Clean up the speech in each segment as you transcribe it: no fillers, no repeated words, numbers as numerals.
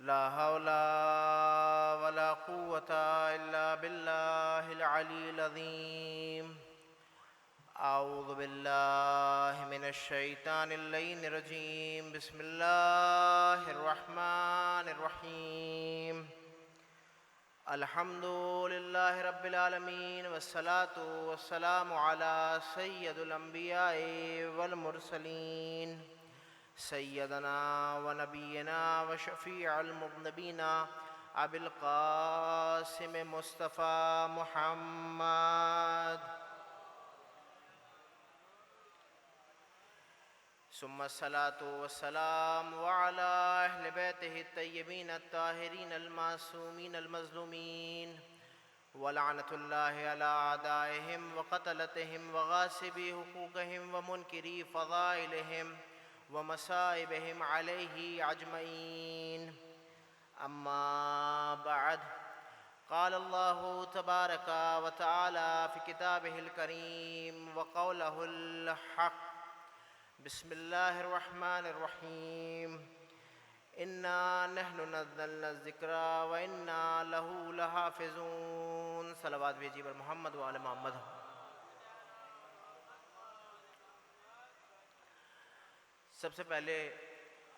لا حول ولا قوة إلا بالله العلي العظيم. أعوذ بالله من الشيطان اللعين الرجيم. بسم الله الرحمن الرحيم. الحمد لله رب العالمين والصلاة والسلام على سيد الأنبياء والمرسلين سيدنا ونبينا وشفيع المذنبين أبي القاسم مصطفى محمد ثم الصلاة والسلام وعلى أهل بيته الطيبين الطاهرين المعصومين المظلومين ولعنة الله على أعدائهم وقتلتهم وغاصبي حقوقهم ومنكري فضائلهم ومصائبهم عليه أجمعين. أما بعد، قال الله تبارك وتعالى في كتابه الكريم وقوله الحق: بسم الله الرحمن الرحيم. إنا نحن نزلنا الذکر وإنا له لحافظون. صلوات بھیجیے بر محمد وآل محمد. سب سے پہلے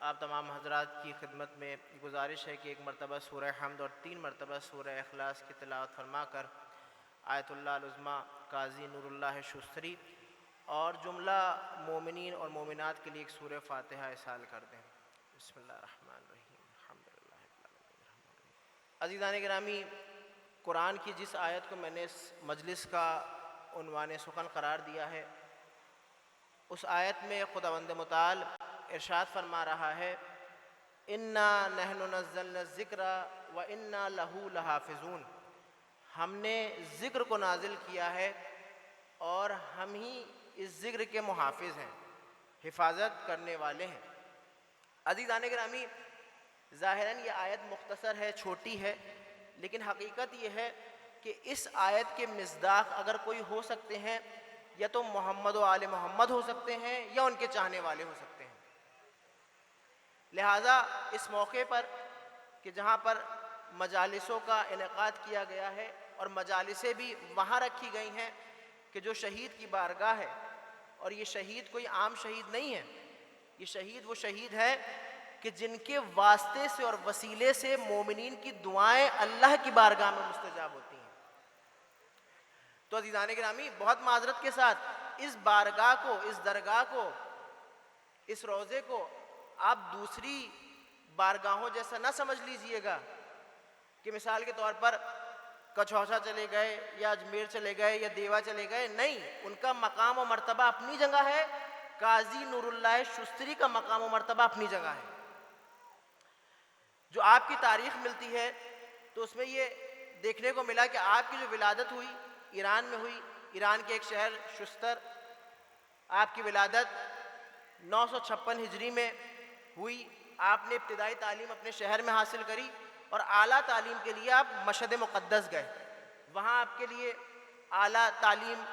آپ تمام حضرات کی خدمت میں گزارش ہے کہ ایک مرتبہ سورہ حمد اور 3 مرتبہ سورہ اخلاص کی تلاوت فرما کر آیت اللہ العظمیٰ قاضی نور اللہ شستری اور جملہ مومنین اور مومنات کے لیے ایک سورہ فاتحہ ارسال کر دیں. بسم اللہ الرحمن الرحیم. الحمدللہ رب العالمین. عزیزان گرامی، قرآن کی جس آیت کو میں نے اس مجلس کا عنوان سخن قرار دیا ہے، اس آیت میں خداوند متعال ارشاد فرما رہا ہے: انا نحن نزلنا الذکر وانا لہ لحافظون. ہم نے ذکر کو نازل کیا ہے اور ہم ہی اس ذکر کے محافظ ہیں، حفاظت کرنے والے ہیں. عزیزان گرامی، ظاہراً یہ آیت مختصر ہے، چھوٹی ہے، لیکن حقیقت یہ ہے کہ اس آیت کے مصداق اگر کوئی ہو سکتے ہیں یا تو محمد و آل محمد ہو سکتے ہیں یا ان کے چاہنے والے ہو سکتے ہیں. لہٰذا اس موقع پر کہ جہاں پر مجالسوں کا انعقاد کیا گیا ہے اور مجالسیں بھی وہاں رکھی گئی ہیں کہ جو شہید کی بارگاہ ہے، اور یہ شہید کوئی عام شہید نہیں ہے، یہ شہید وہ شہید ہے کہ جن کے واسطے سے اور وسیلے سے مومنین کی دعائیں اللہ کی بارگاہ میں مستجاب ہوتی ہیں. تو عزیزان گرامی، بہت معذرت کے ساتھ اس بارگاہ کو، اس درگاہ کو، اس روضے کو آپ دوسری بارگاہوں جیسا نہ سمجھ لیجئے گا کہ مثال کے طور پر کچھوچا چلے گئے یا اجمیر چلے گئے یا دیوا چلے گئے. نہیں، ان کا مقام و مرتبہ اپنی جگہ ہے. قاضی نور اللہ شستری کا مقام و مرتبہ اپنی جگہ ہے. جو آپ کی تاریخ ملتی ہے تو اس میں یہ دیکھنے کو ملا کہ آپ کی جو ولادت ہوئی ایران میں ہوئی، ایران کے ایک شہر شستر. آپ کی ولادت 956 ہجری میں ہوئی. آپ نے ابتدائی تعلیم اپنے شہر میں حاصل کری اور اعلیٰ تعلیم کے لیے آپ مشہد مقدس گئے. وہاں آپ کے لیے اعلیٰ تعلیم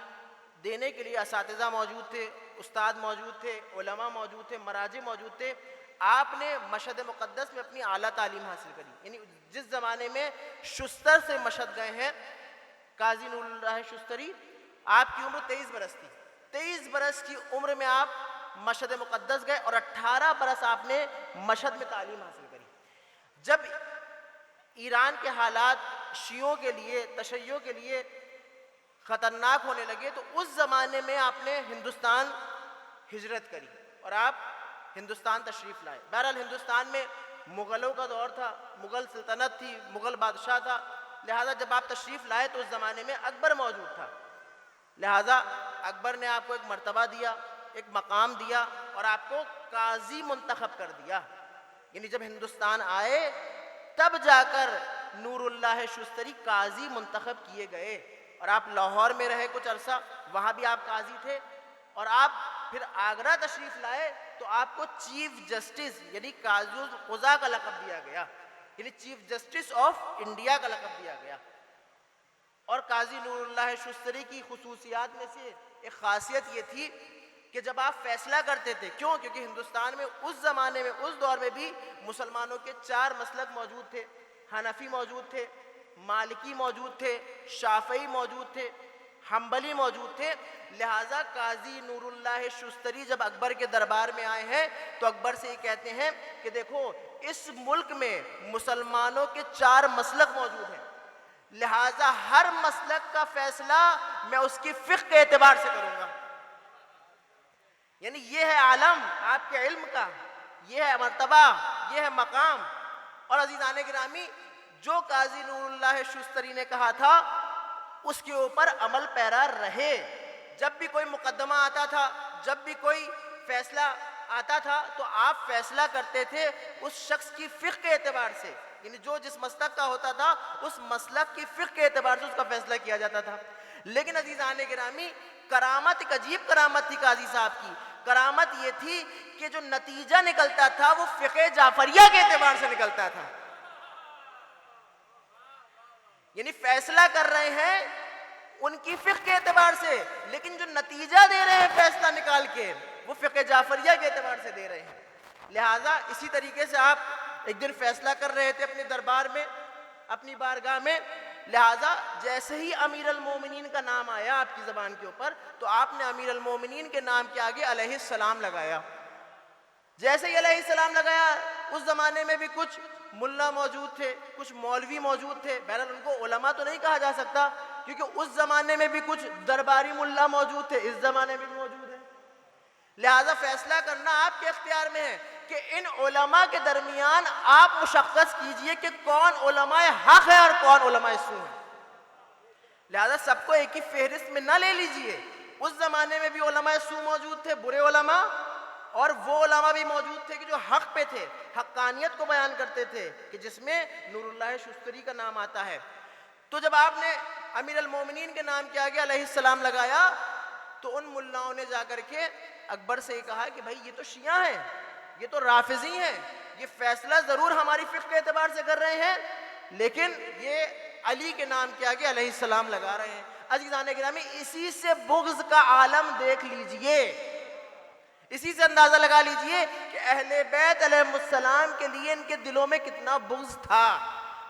دینے کے لیے اساتذہ موجود تھے، استاد موجود تھے، علماء موجود تھے، مراجع موجود تھے. آپ نے مشہد مقدس میں اپنی اعلیٰ تعلیم حاصل کری. یعنی جس زمانے میں شستر سے مشہد گئے ہیں قاضی نور اللہ شستری، آپ کی عمر 23 برس تھی. 23 برس کی عمر میں آپ مشہد مقدس گئے اور 18 برس آپ نے مشہد میں تعلیم حاصل کری. جب ایران کے حالات شیعوں کے لیے، تشیع کے لیے خطرناک ہونے لگے تو اس زمانے میں آپ نے ہندوستان ہجرت کری اور آپ ہندوستان تشریف لائے. بہرحال ہندوستان میں مغلوں کا دور تھا، مغل سلطنت تھی، مغل بادشاہ تھا. لہٰذا جب آپ تشریف لائے تو اس زمانے میں اکبر موجود تھا. لہٰذا اکبر نے آپ کو ایک مرتبہ دیا، ایک مقام دیا اور آپ کو قاضی منتخب کر دیا. یعنی جب ہندوستان آئے تب جا کر نور اللہ شستری قاضی منتخب کیے گئے اور آپ لاہور میں رہے کچھ عرصہ، وہاں بھی آپ قاضی تھے. اور آپ پھر آگرہ تشریف لائے تو آپ کو چیف جسٹس یعنی قاضی القضاء کا لقب دیا گیا، یعنی چیف جسٹس آف انڈیا کا لقب دیا گیا. اور قاضی نور اللہ شستری کی خصوصیات میں سے ایک خاصیت یہ تھی کہ جب آپ فیصلہ کرتے تھے، کیوں؟ کیونکہ ہندوستان میں اس زمانے میں، اس دور میں بھی مسلمانوں کے 4 مسلک موجود تھے. حنفی موجود تھے، مالکی موجود تھے، شافعی موجود تھے، حنبلی موجود تھے. لہٰذا قاضی نور اللہ شستری جب اکبر کے دربار میں آئے ہیں تو اکبر سے یہ کہتے ہیں کہ دیکھو اس ملک میں مسلمانوں کے 4 مسلک موجود ہیں، لہٰذا ہر مسلک کا فیصلہ میں اس کی فقہ کے اعتبار سے کروں گا. یعنی یہ ہے عالم آپ کے علم کا، یہ ہے مرتبہ، یہ ہے مقام. اور عزیزان گرامی، جو قاضی نور اللہ شستری نے کہا تھا اس کے اوپر عمل پیرا رہے. جب بھی کوئی مقدمہ آتا تھا، جب بھی کوئی فیصلہ آتا تھا تو آپ فیصلہ کرتے تھے اس شخص کی فقہ کے اعتبار سے، یعنی جو جس مسلک کا ہوتا تھا اس مسلک کی فقہ کے اعتبار سے اس کا فیصلہ کیا جاتا تھا. لیکن عزیزان گرامی، کرامت، ایک عجیب کرامت تھی قاضی صاحب کی. کرامت یہ تھی کہ جو نتیجہ نکلتا تھا وہ فقہ جعفریہ کے اعتبار سے نکلتا تھا. یعنی فیصلہ کر رہے ہیں ان کی فقہ کے اعتبار سے، لیکن جو نتیجہ دے رہے ہیں فیصلہ نکال کے وہ فقہ جعفریہ کے اعتبار سے دے رہے ہیں. لہٰذا اسی طریقے سے آپ ایک دن فیصلہ کر رہے تھے اپنے دربار میں، اپنی بارگاہ میں. لہٰذا جیسے ہی امیر المومنین کا نام آیا آپ کی زبان کے اوپر تو آپ نے امیر المومنین کے نام کے آگے علیہ السلام لگایا. جیسے ہی علیہ السلام لگایا، اس زمانے میں بھی کچھ ملا موجود تھے، کچھ مولوی موجود تھے. بہرحال ان کو علماء تو نہیں کہا جا سکتا کیونکہ اس زمانے میں بھی کچھ درباری ملا موجود تھے، اس زمانے میں بھی موجود ہیں. لہذا فیصلہ کرنا آپ کے اختیار میں ہے کہ ان علماء کے درمیان آپ مشخص کیجئے کہ کون علماء حق ہے اور کون علماء سو ہے. لہذا سب کو ایک ہی فہرست میں نہ لے لیجئے. اس زمانے میں بھی علماء سو موجود تھے، برے علماء، اور وہ علماء بھی موجود تھے کہ جو حق پہ تھے، حقانیت کو بیان کرتے تھے، کہ جس میں نور اللہ شستری کا نام آتا ہے. تو جب آپ نے امیر المومنین کے نام کے آگے علیہ السلام لگایا تو ان ملاؤں نے جا کر کے اکبر سے یہ کہا کہ بھائی یہ تو شیعہ ہیں، یہ تو رافضی ہیں، یہ فیصلہ ضرور ہماری فقہ کے اعتبار سے کر رہے ہیں لیکن یہ علی کے نام کے آگے علیہ السلام لگا رہے ہیں. عزیزان گرامی، اسی سے بغض کا عالم دیکھ لیجئے، اسی سے اندازہ لگا لیجئے کہ اہل بیت علیہ السلام کے لیے ان کے دلوں میں کتنا بغض تھا.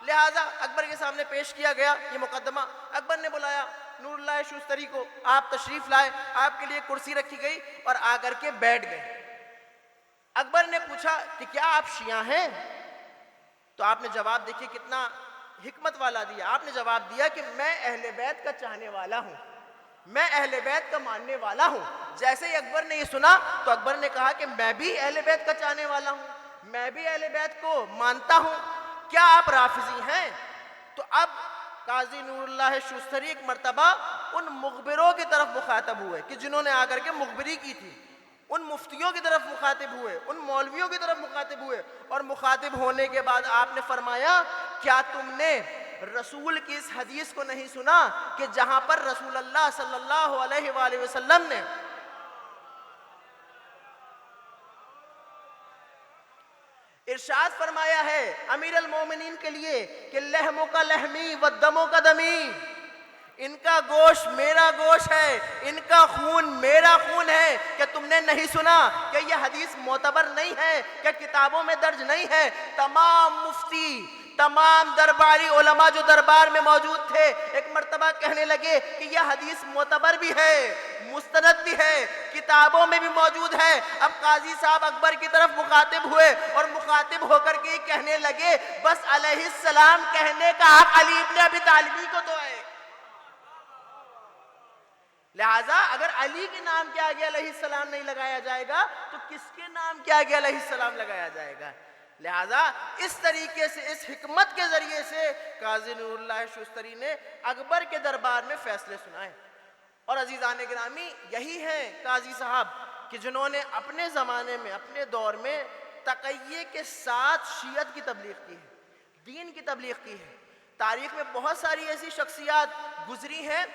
لہٰذا اکبر کے سامنے پیش کیا گیا یہ مقدمہ. اکبر نے بلایا نور اللہ شستری کو، آپ تشریف لائے، آپ کے لیے کرسی رکھی گئی اور آ کر کے بیٹھ گئے. اکبر نے پوچھا کہ کیا آپ شیعہ ہیں؟ تو آپ نے جواب دیکھیے کتنا حکمت والا دیا. آپ نے جواب دیا کہ میں اہل بیت کا چاہنے والا ہوں، میں اہل بیت کا ماننے والا ہوں. جیسے ہی اکبر نے یہ سنا تو اکبر نے کہا کہ میں بھی اہل بیت کا چاہنے والا ہوں، میں بھی اہل بیت کو مانتا ہوں. کیا آپ رافضی ہیں؟ تو اب قاضی نور اللہ شستری ایک مرتبہ ان مخبروں کی طرف مخاطب ہوئے کہ جنہوں نے آ کر کے مخبری کی تھی، ان مفتیوں کی طرف مخاطب ہوئے، ان مولویوں کی طرف مخاطب ہوئے. اور مخاطب ہونے کے بعد آپ نے فرمایا کیا تم نے رسول کی اس حدیث کو نہیں سنا کہ جہاں پر رسول اللہ صلی اللہ علیہ وآلہ وسلم نے ارشاد فرمایا ہے امیر المومنین کے لیے کہ لحموں کا لحمی و دموں کا دمی، ان کا گوشت میرا گوشت ہے، ان کا خون میرا خون ہے. کہ تم نے نہیں سنا کہ یہ حدیث معتبر نہیں ہے، کہ کتابوں میں درج نہیں ہے؟ تمام مفتی، تمام درباری علماء جو دربار میں موجود تھے ایک مرتبہ کہنے لگے کہ یہ حدیث معتبر بھی ہے، مستند بھی ہے، کتابوں میں بھی موجود ہے. اب قاضی صاحب اکبر کی طرف مخاطب ہوئے اور مخاطب ہو کر کے کہنے لگے بس علیہ السلام کہنے کا حق علی ابن ابی طالبی کو تو ہے. لہٰذا اگر علی کے نام کے آگے علیہ السلام نہیں لگایا جائے گا تو کس کے نام کے آگے علیہ السلام لگایا جائے گا؟ لہٰذا اس طریقے سے، اس حکمت کے ذریعے سے قاضی نور اللہ شستری نے اکبر کے دربار میں فیصلے سنائے. اور عزیزان گرامی، یہی ہیں قاضی صاحب کہ جنہوں نے اپنے زمانے میں، اپنے دور میں تقیے کے ساتھ شیعت کی تبلیغ کی ہے، دین کی تبلیغ کی ہے. تاریخ میں بہت ساری ایسی شخصیات گزری ہیں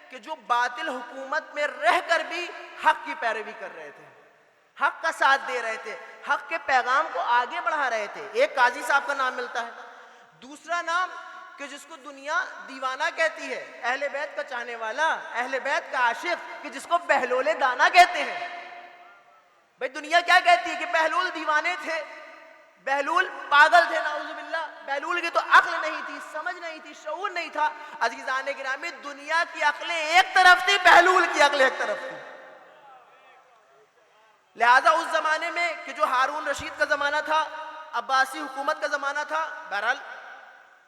کہ جو باطل حکومت میں رہ کر بھی حق کی پیروی کر رہے تھے، حق کا ساتھ دے رہے تھے، حق کے پیغام کو آگے بڑھا رہے تھے. ایک قاضی صاحب کا نام ملتا ہے. دوسرا نام کہ جس کو دنیا دیوانہ کہتی ہے، اہل بیت کا چاہنے والا، اہل بیت کا عاشق، کہ جس کو بہلول دانا کہتے ہیں. بھئی دنیا کیا کہتی ہے کہ بہلول دیوانے تھے، بہلول پاگل تھے، نعوذ باللہ، بہلول کی تو عقل نہیں تھی، سمجھ نہیں تھی، شعور نہیں تھا۔ عزیزان گرامی، دنیا کی عقلیں ایک طرف تھی، بہلول کی عقل ایک طرف تھی۔ لہذا اس زمانے میں کہ جو ہارون رشید کا زمانہ تھا، عباسی حکومت کا زمانہ تھا، بہرحال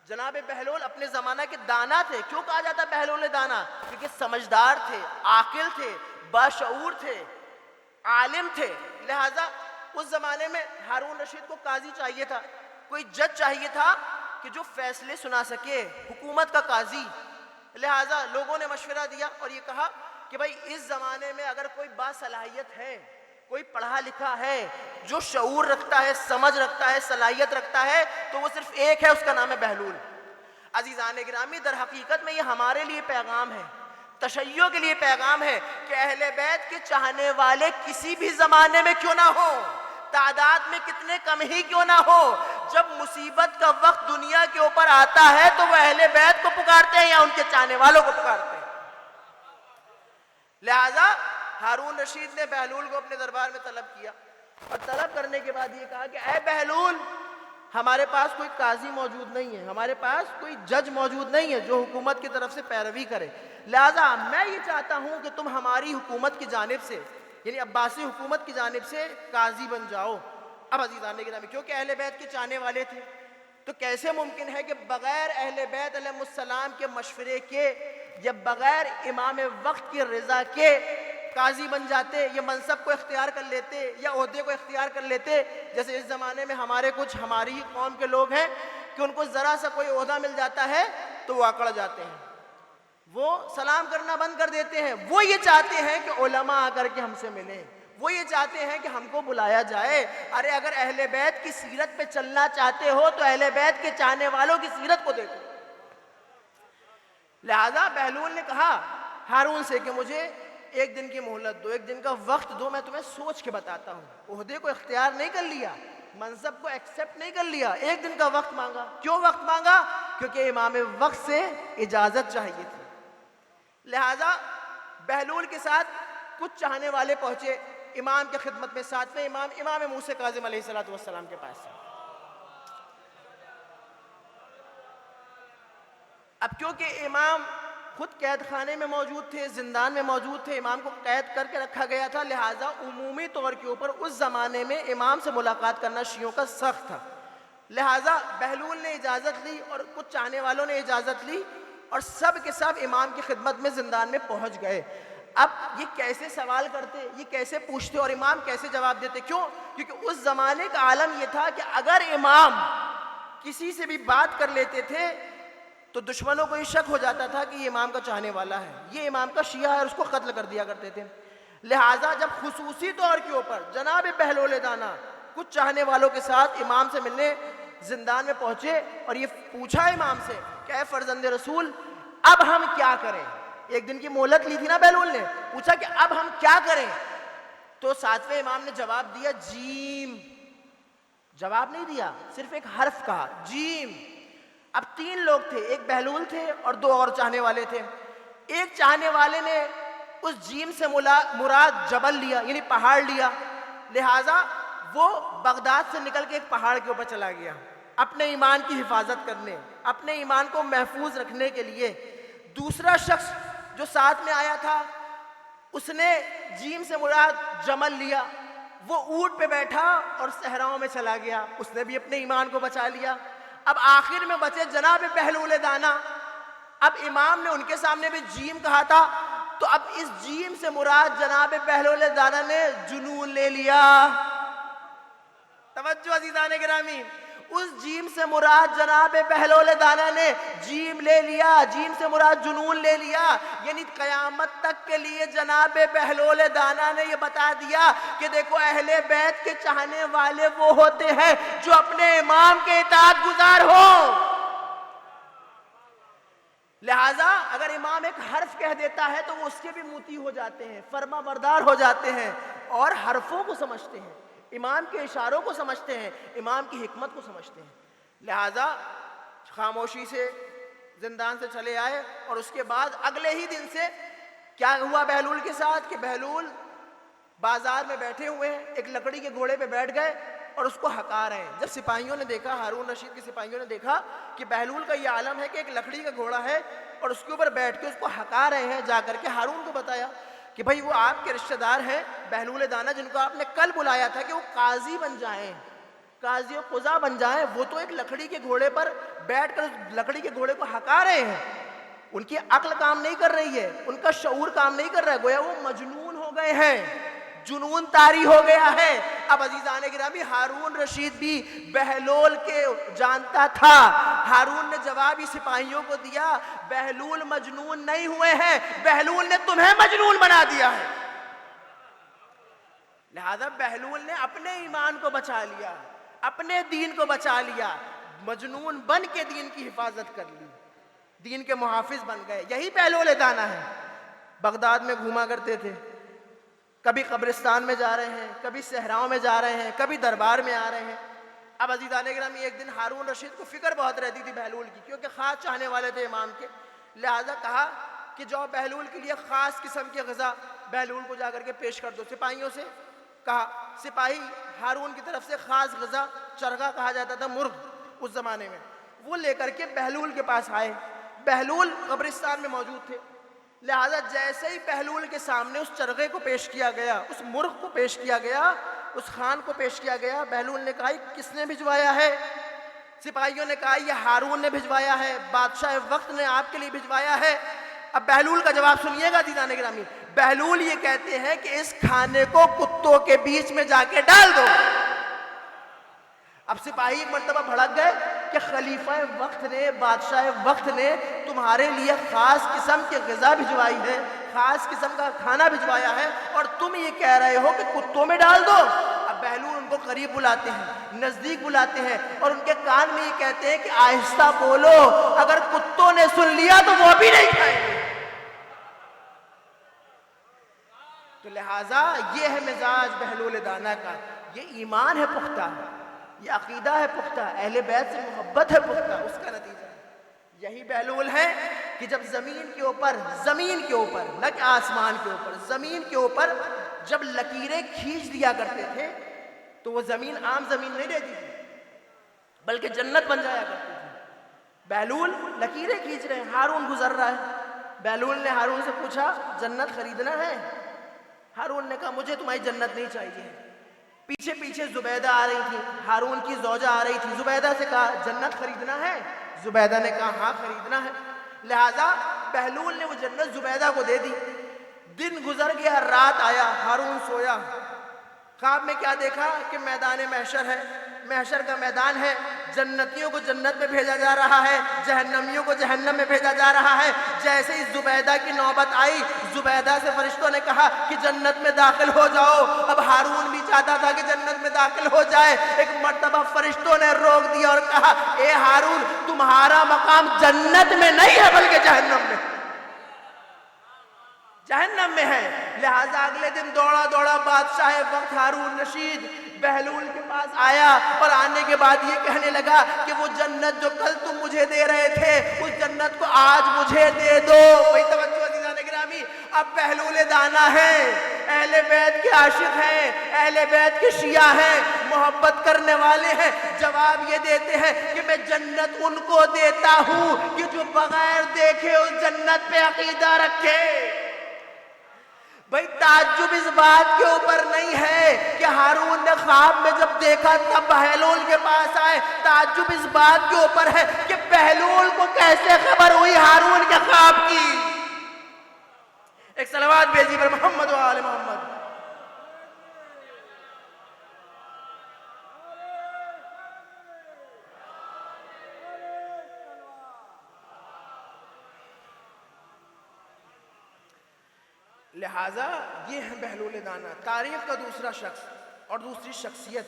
جناب بہلول اپنے زمانہ کے دانا تھے۔ کیوں کہا جاتا بہلول دانا؟ کیونکہ سمجھدار تھے، عاقل تھے، باشعور تھے، عالم تھے۔ لہذا اس زمانے میں ہارون رشید کو قاضی چاہیے تھا، کوئی جج چاہیے تھا کہ جو فیصلے سنا سکے، حکومت کا قاضی۔ لہذا لوگوں نے مشورہ دیا اور یہ کہا کہ بھائی اس زمانے میں اگر کوئی باصلاحیت ہے، کوئی پڑھا لکھا ہے، جو شعور رکھتا ہے، سمجھ رکھتا ہے، صلاحیت رکھتا ہے، تو وہ صرف ایک ہے، اس کا نام ہے بہلول۔ عزیزان گرامی، در حقیقت میں یہ ہمارے لیے پیغام ہے، تشیع کے لیے پیغام ہے کہ اہل بیت کے چاہنے والے کسی بھی زمانے میں کیوں نہ ہو، تعداد میں کتنے کم ہی کیوں نہ ہو، جب مصیبت کا وقت دنیا کے اوپر آتا ہے تو وہ اہل بیت کو پکارتے ہیں یا ان کے چاہنے والوں کو پکارتے ہیں۔ لہذا ہارون رشید نے بہلول کو اپنے دربار میں طلب کیا اور طلب کرنے کے بعد یہ کہا کہ اے بہلول، ہمارے پاس کوئی قاضی موجود نہیں ہے، ہمارے پاس کوئی جج موجود نہیں ہے جو حکومت کی طرف سے پیروی کرے، لہذا میں یہ چاہتا ہوں کہ تم ہماری حکومت کی جانب سے، یعنی عباسی حکومت کی جانب سے قاضی بن جاؤ۔ اب عزیزان گرامی، کیونکہ اہل بیت کے چاہنے والے تھے تو کیسے ممکن ہے کہ بغیر اہل بیت علیہ السلام کے مشورے کے یا بغیر امام وقت کی رضا کے قاضی بن جاتے، یہ منصب کو اختیار کر لیتے یا عہدے کو اختیار کر لیتے؟ جیسے اس زمانے میں ہماری ہی قوم کے لوگ ہیں کہ ان کو ذرا سا کوئی عہدہ مل جاتا ہے تو وہ اکڑ جاتے ہیں، وہ سلام کرنا بند کر دیتے ہیں۔ وہ یہ چاہتے ہیں کہ علماء آ کر کے ہم سے ملیں، وہ یہ چاہتے ہیں کہ ہم کو بلایا جائے۔ ارے اگر اہل بیت کی سیرت پہ چلنا چاہتے ہو تو اہل بیت کے چاہنے والوں کی سیرت کو دیکھو۔ لہذا بہلول نے کہا ہارون سے کہ مجھے ایک دن کی مہلت دو، ایک دن کا وقت دو، میں تمہیں سوچ کے بتاتا ہوں۔ عہدے کو اختیار نہیں کر لیا، منصب کو ایکسپٹ نہیں کر لیا، ایک دن کا وقت مانگا۔ کیوں وقت مانگا؟ کیونکہ امام وقت سے اجازت چاہیے تھی۔ لہذا بہلول کے ساتھ کچھ چاہنے والے پہنچے امام کے خدمت میں، ساتویں امام موسیٰ کاظم علیہ السلام کے پاس۔ اب کیونکہ امام خود قید خانے میں موجود تھے، زندان میں موجود تھے، امام کو قید کر کے رکھا گیا تھا، لہٰذا عمومی طور کے اوپر اس زمانے میں امام سے ملاقات کرنا شیعوں کا سخت تھا۔ لہٰذا بہلول نے اجازت لی اور کچھ چاہنے والوں نے اجازت لی اور سب کے سب امام کی خدمت میں زندان میں پہنچ گئے۔ اب یہ کیسے سوال کرتے، یہ کیسے پوچھتے اور امام کیسے جواب دیتے؟ کیوں؟ کیونکہ اس زمانے کا عالم یہ تھا کہ اگر امام کسی سے بھی بات کر لیتے تھے تو دشمنوں کو یہ شک ہو جاتا تھا کہ یہ امام کا چاہنے والا ہے، یہ امام کا شیعہ ہے، اور اس کو قتل کر دیا کرتے تھے۔ لہٰذا جب خصوصی طور کے اوپر جناب بہلول دانا کچھ چاہنے والوں کے ساتھ امام سے ملنے زندان میں پہنچے اور یہ پوچھا امام سے کہ اے فرزند رسول، اب ہم کیا کریں؟ ایک دن کی مہلت لی تھی نا بہلول نے، پوچھا کہ اب ہم کیا کریں؟ تو ساتویں امام نے جواب دیا جیم۔ جواب نہیں دیا، صرف ایک حرف کہا، جیم۔ اب تین لوگ تھے، ایک بہلول تھے اور دو اور چاہنے والے تھے۔ ایک چاہنے والے نے اس جیم سے مراد جبل لیا، یعنی پہاڑ لیا، لہٰذا وہ بغداد سے نکل کے ایک پہاڑ کے اوپر چلا گیا اپنے ایمان کی حفاظت کرنے، اپنے ایمان کو محفوظ رکھنے کے لیے۔ دوسرا شخص جو ساتھ میں آیا تھا اس نے جیم سے مراد جمل لیا، وہ اونٹ پہ بیٹھا اور صحراؤں میں چلا گیا، اس نے بھی اپنے ایمان کو بچا لیا۔ اب آخر میں بچے جناب بہلول دانا۔ اب امام نے ان کے سامنے بھی جیم کہا تھا، تو اب اس جیم سے مراد جناب بہلول دانا نے جنون لے لیا۔ توجہ عزیزان گرامی، اس جیم سے مراد جناب بہلول دانا نے جیم لے لیا، جیم سے مراد جنون لے لیا، یعنی قیامت تک کے لیے جناب بہلول دانا نے یہ بتا دیا کہ دیکھو اہل بیت کے چاہنے والے وہ ہوتے ہیں جو اپنے امام کے اطاعت گزار ہوں۔ لہٰذا اگر امام ایک حرف کہہ دیتا ہے تو وہ اس کے بھی موتی ہو جاتے ہیں، فرما بردار ہو جاتے ہیں اور حرفوں کو سمجھتے ہیں، امام کے اشاروں کو سمجھتے ہیں، امام کی حکمت کو سمجھتے ہیں۔ لہٰذا خاموشی سے زندان سے چلے آئے اور اس کے بعد اگلے ہی دن سے کیا ہوا بہلول کے ساتھ کہ بہلول بازار میں بیٹھے ہوئے ہیں، ایک لکڑی کے گھوڑے پہ بیٹھ گئے اور اس کو ہکا رہے ہیں۔ جب سپاہیوں نے دیکھا، ہارون رشید کے سپاہیوں نے دیکھا کہ بہلول کا یہ عالم ہے کہ ایک لکڑی کا گھوڑا ہے اور اس کے اوپر بیٹھ کے اس کو ہکا رہے ہیں، جا کر کے ہارون کو بتایا کہ بھائی وہ آپ کے رشتہ دار ہیں بہلول دانا، جن کو آپ نے کل بلایا تھا کہ وہ قاضی بن جائیں، قاضی و قضا بن جائیں، وہ تو ایک لکڑی کے گھوڑے پر بیٹھ کر اس لکڑی کے گھوڑے کو ہکا رہے ہیں۔ ان کی عقل کام نہیں کر رہی ہے، ان کا شعور کام نہیں کر رہا ہے، گویا وہ مجنون ہو گئے ہیں، جنون طاری ہو گیا ہے۔ اب عزیزان گرامی، ہارون رشید بھی بہلول کے جانتا تھا۔ ہارون نے جوابی سپاہیوں کو دیا، بہلول مجنون نہیں ہوئے ہیں، بہلول نے تمہیں مجنون بنا دیا ہے۔ لہذا بہلول نے اپنے ایمان کو بچا لیا، اپنے دین کو بچا لیا، مجنون بن کے دین کی حفاظت کر لی، دین کے محافظ بن گئے۔ یہی بہلول دانا ہے۔ بغداد میں گھوما کرتے تھے، کبھی قبرستان میں جا رہے ہیں، کبھی صحراؤں میں جا رہے ہیں، کبھی دربار میں آ رہے ہیں۔ اب عزیزان گرامی، ایک دن ہارون رشید کو فکر بہت رہتی تھی بہلول کی، کیونکہ خاص چاہنے والے تھے امام کے، لہذا کہا کہ جو بہلول کے لیے خاص قسم کی غذا بہلول کو جا کر کے پیش کر دو۔ سپاہیوں سے کہا، سپاہی ہارون کی طرف سے خاص غذا، چرگا کہا جاتا تھا، مرغ اس زمانے میں، وہ لے کر کے بہلول کے پاس آئے۔ بہلول قبرستان میں موجود تھے، لہذا جیسے ہی بہلول کے سامنے اس چرغے کو پیش کیا گیا، اس مرغ کو پیش کیا گیا، اس خان کو پیش کیا گیا، بہلول نے کہا یہ کس نے بھجوایا ہے؟ سپاہیوں نے کہا یہ ہارون نے بھجوایا ہے، بادشاہ وقت نے آپ کے لیے بھجوایا ہے۔ اب بہلول کا جواب سنیے گا عزیزان گرامی، بہلول یہ کہتے ہیں کہ اس کھانے کو کتوں کے بیچ میں جا کے ڈال دو۔ اب سپاہی ایک مرتبہ بھڑک گئے کہ خلیفہ وقت نے، بادشاہ وقت نے تمہارے لیے خاص قسم کی غذا بھجوائی ہے، خاص قسم کا کھانا بھجوایا ہے، اور تم یہ کہہ رہے ہو کہ کتوں میں ڈال دو۔ اب بہلول ان کو قریب بلاتے ہیں، نزدیک بلاتے ہیں، اور ان کے کان میں یہ کہتے ہیں کہ آہستہ بولو، اگر کتوں نے سن لیا تو وہ بھی نہیں کھائیں گے۔ تو لہٰذا یہ ہے مزاج بہلول دانا کا، یہ ایمان ہے پختہ، یہ عقیدہ ہے پختہ، اہل بیت سے محبت ہے پختہ، اس کا نتیجہ ہے۔ یہی بہلول ہے کہ جب زمین کے اوپر نہ کہ آسمان کے اوپر، زمین کے اوپر جب لکیریں کھینچ دیا کرتے تھے تو وہ زمین عام زمین نہیں رہتی تھی، بلکہ جنت بن جایا کرتی تھی۔ بہلول لکیریں کھینچ رہے ہیں، ہارون گزر رہا ہے، بہلول نے ہارون سے پوچھا جنت خریدنا ہے؟ ہارون نے کہا مجھے تمہاری جنت نہیں چاہیے۔ پیچھے پیچھے زبیدہ آ رہی تھی، ہارون کی زوجہ آ رہی تھی، زبیدہ سے کہا جنت خریدنا ہے؟ زبیدہ نے کہا ہاں خریدنا ہے۔ لہٰذا بہلول نے وہ جنت زبیدہ کو دے دی۔ دن گزر گیا، رات آیا، ہارون سویا، خواب میں کیا دیکھا کہ میدان محشر ہے، محشر کا میدان ہے، جنتیوں کو جنت میں بھیجا جا رہا ہے، جہنمیوں کو جہنم میں بھیجا جا رہا ہے۔ جیسے ہی زبیدہ کی نوبت آئی، زبیدہ سے فرشتوں نے کہا کہ جنت میں داخل ہو جاؤ۔ اب ہارون بھی چاہتا تھا کہ جنت میں داخل ہو جائے، ایک مرتبہ فرشتوں نے روک دیا اور کہا اے ہارون تمہارا مقام جنت میں نہیں ہے بلکہ جہنم میں، جہنم میں ہے۔ لہٰذا اگلے دن دوڑا دوڑا بادشاہ وقت ہارون رشید بہلول کے پاس آیا، اور آنے کے بعد یہ کہنے لگا کہ وہ جنت جو کل تم مجھے دے رہے تھے اس جنت کو آج مجھے دے دو۔ بھائی توجہ عزیزان گرامی، اب بہلول دانا ہے، اہل بیت کے عاشق ہیں، اہل بیت کے شیعہ ہیں، محبت کرنے والے ہیں، جواب یہ دیتے ہیں کہ میں جنت ان کو دیتا ہوں کہ جو بغیر دیکھے اس جنت پہ عقیدہ رکھے۔ بھئی تعجب اس بات کے اوپر نہیں ہے کہ ہارون نے خواب میں جب دیکھا تب بہلول کے پاس آئے، تعجب اس بات کے اوپر ہے کہ بہلول کو کیسے خبر ہوئی ہارون کے خواب کی۔ ایک صلوات بھیجی پر محمد و آل محمد۔ لہٰذا یہ ہے بہلول دانا، تاریخ کا دوسرا شخص اور دوسری شخصیت۔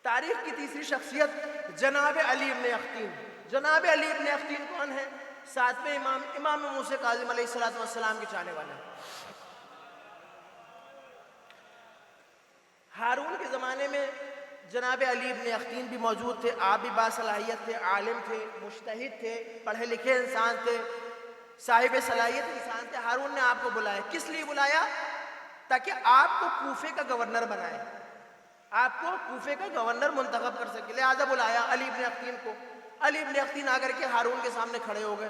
تاریخ کی تیسری شخصیت جناب علی ابن اختین۔ جناب علی ابن اختین کون ہے؟ ساتویں امام موسیٰ کاظم علیہ السلام کے چاہنے والا ہے۔ ہارون کے زمانے میں جناب علی ابن اختین بھی موجود تھے، آپ بھی باصلاحیت تھے، عالم تھے، مجتہد تھے، پڑھے لکھے انسان تھے، صاحب صلاحیت انسان تھے۔ ہارون نے آپ کو بلایا، کس لیے بلایا؟ تاکہ آپ کو کوفے کا گورنر بنائے، آپ کو کوفے کا گورنر منتخب کر سکے۔ لہٰذا بلایا علی ابن اختین کو۔ علی ابن اختین آ کر کے ہارون کے سامنے کھڑے ہو گئے۔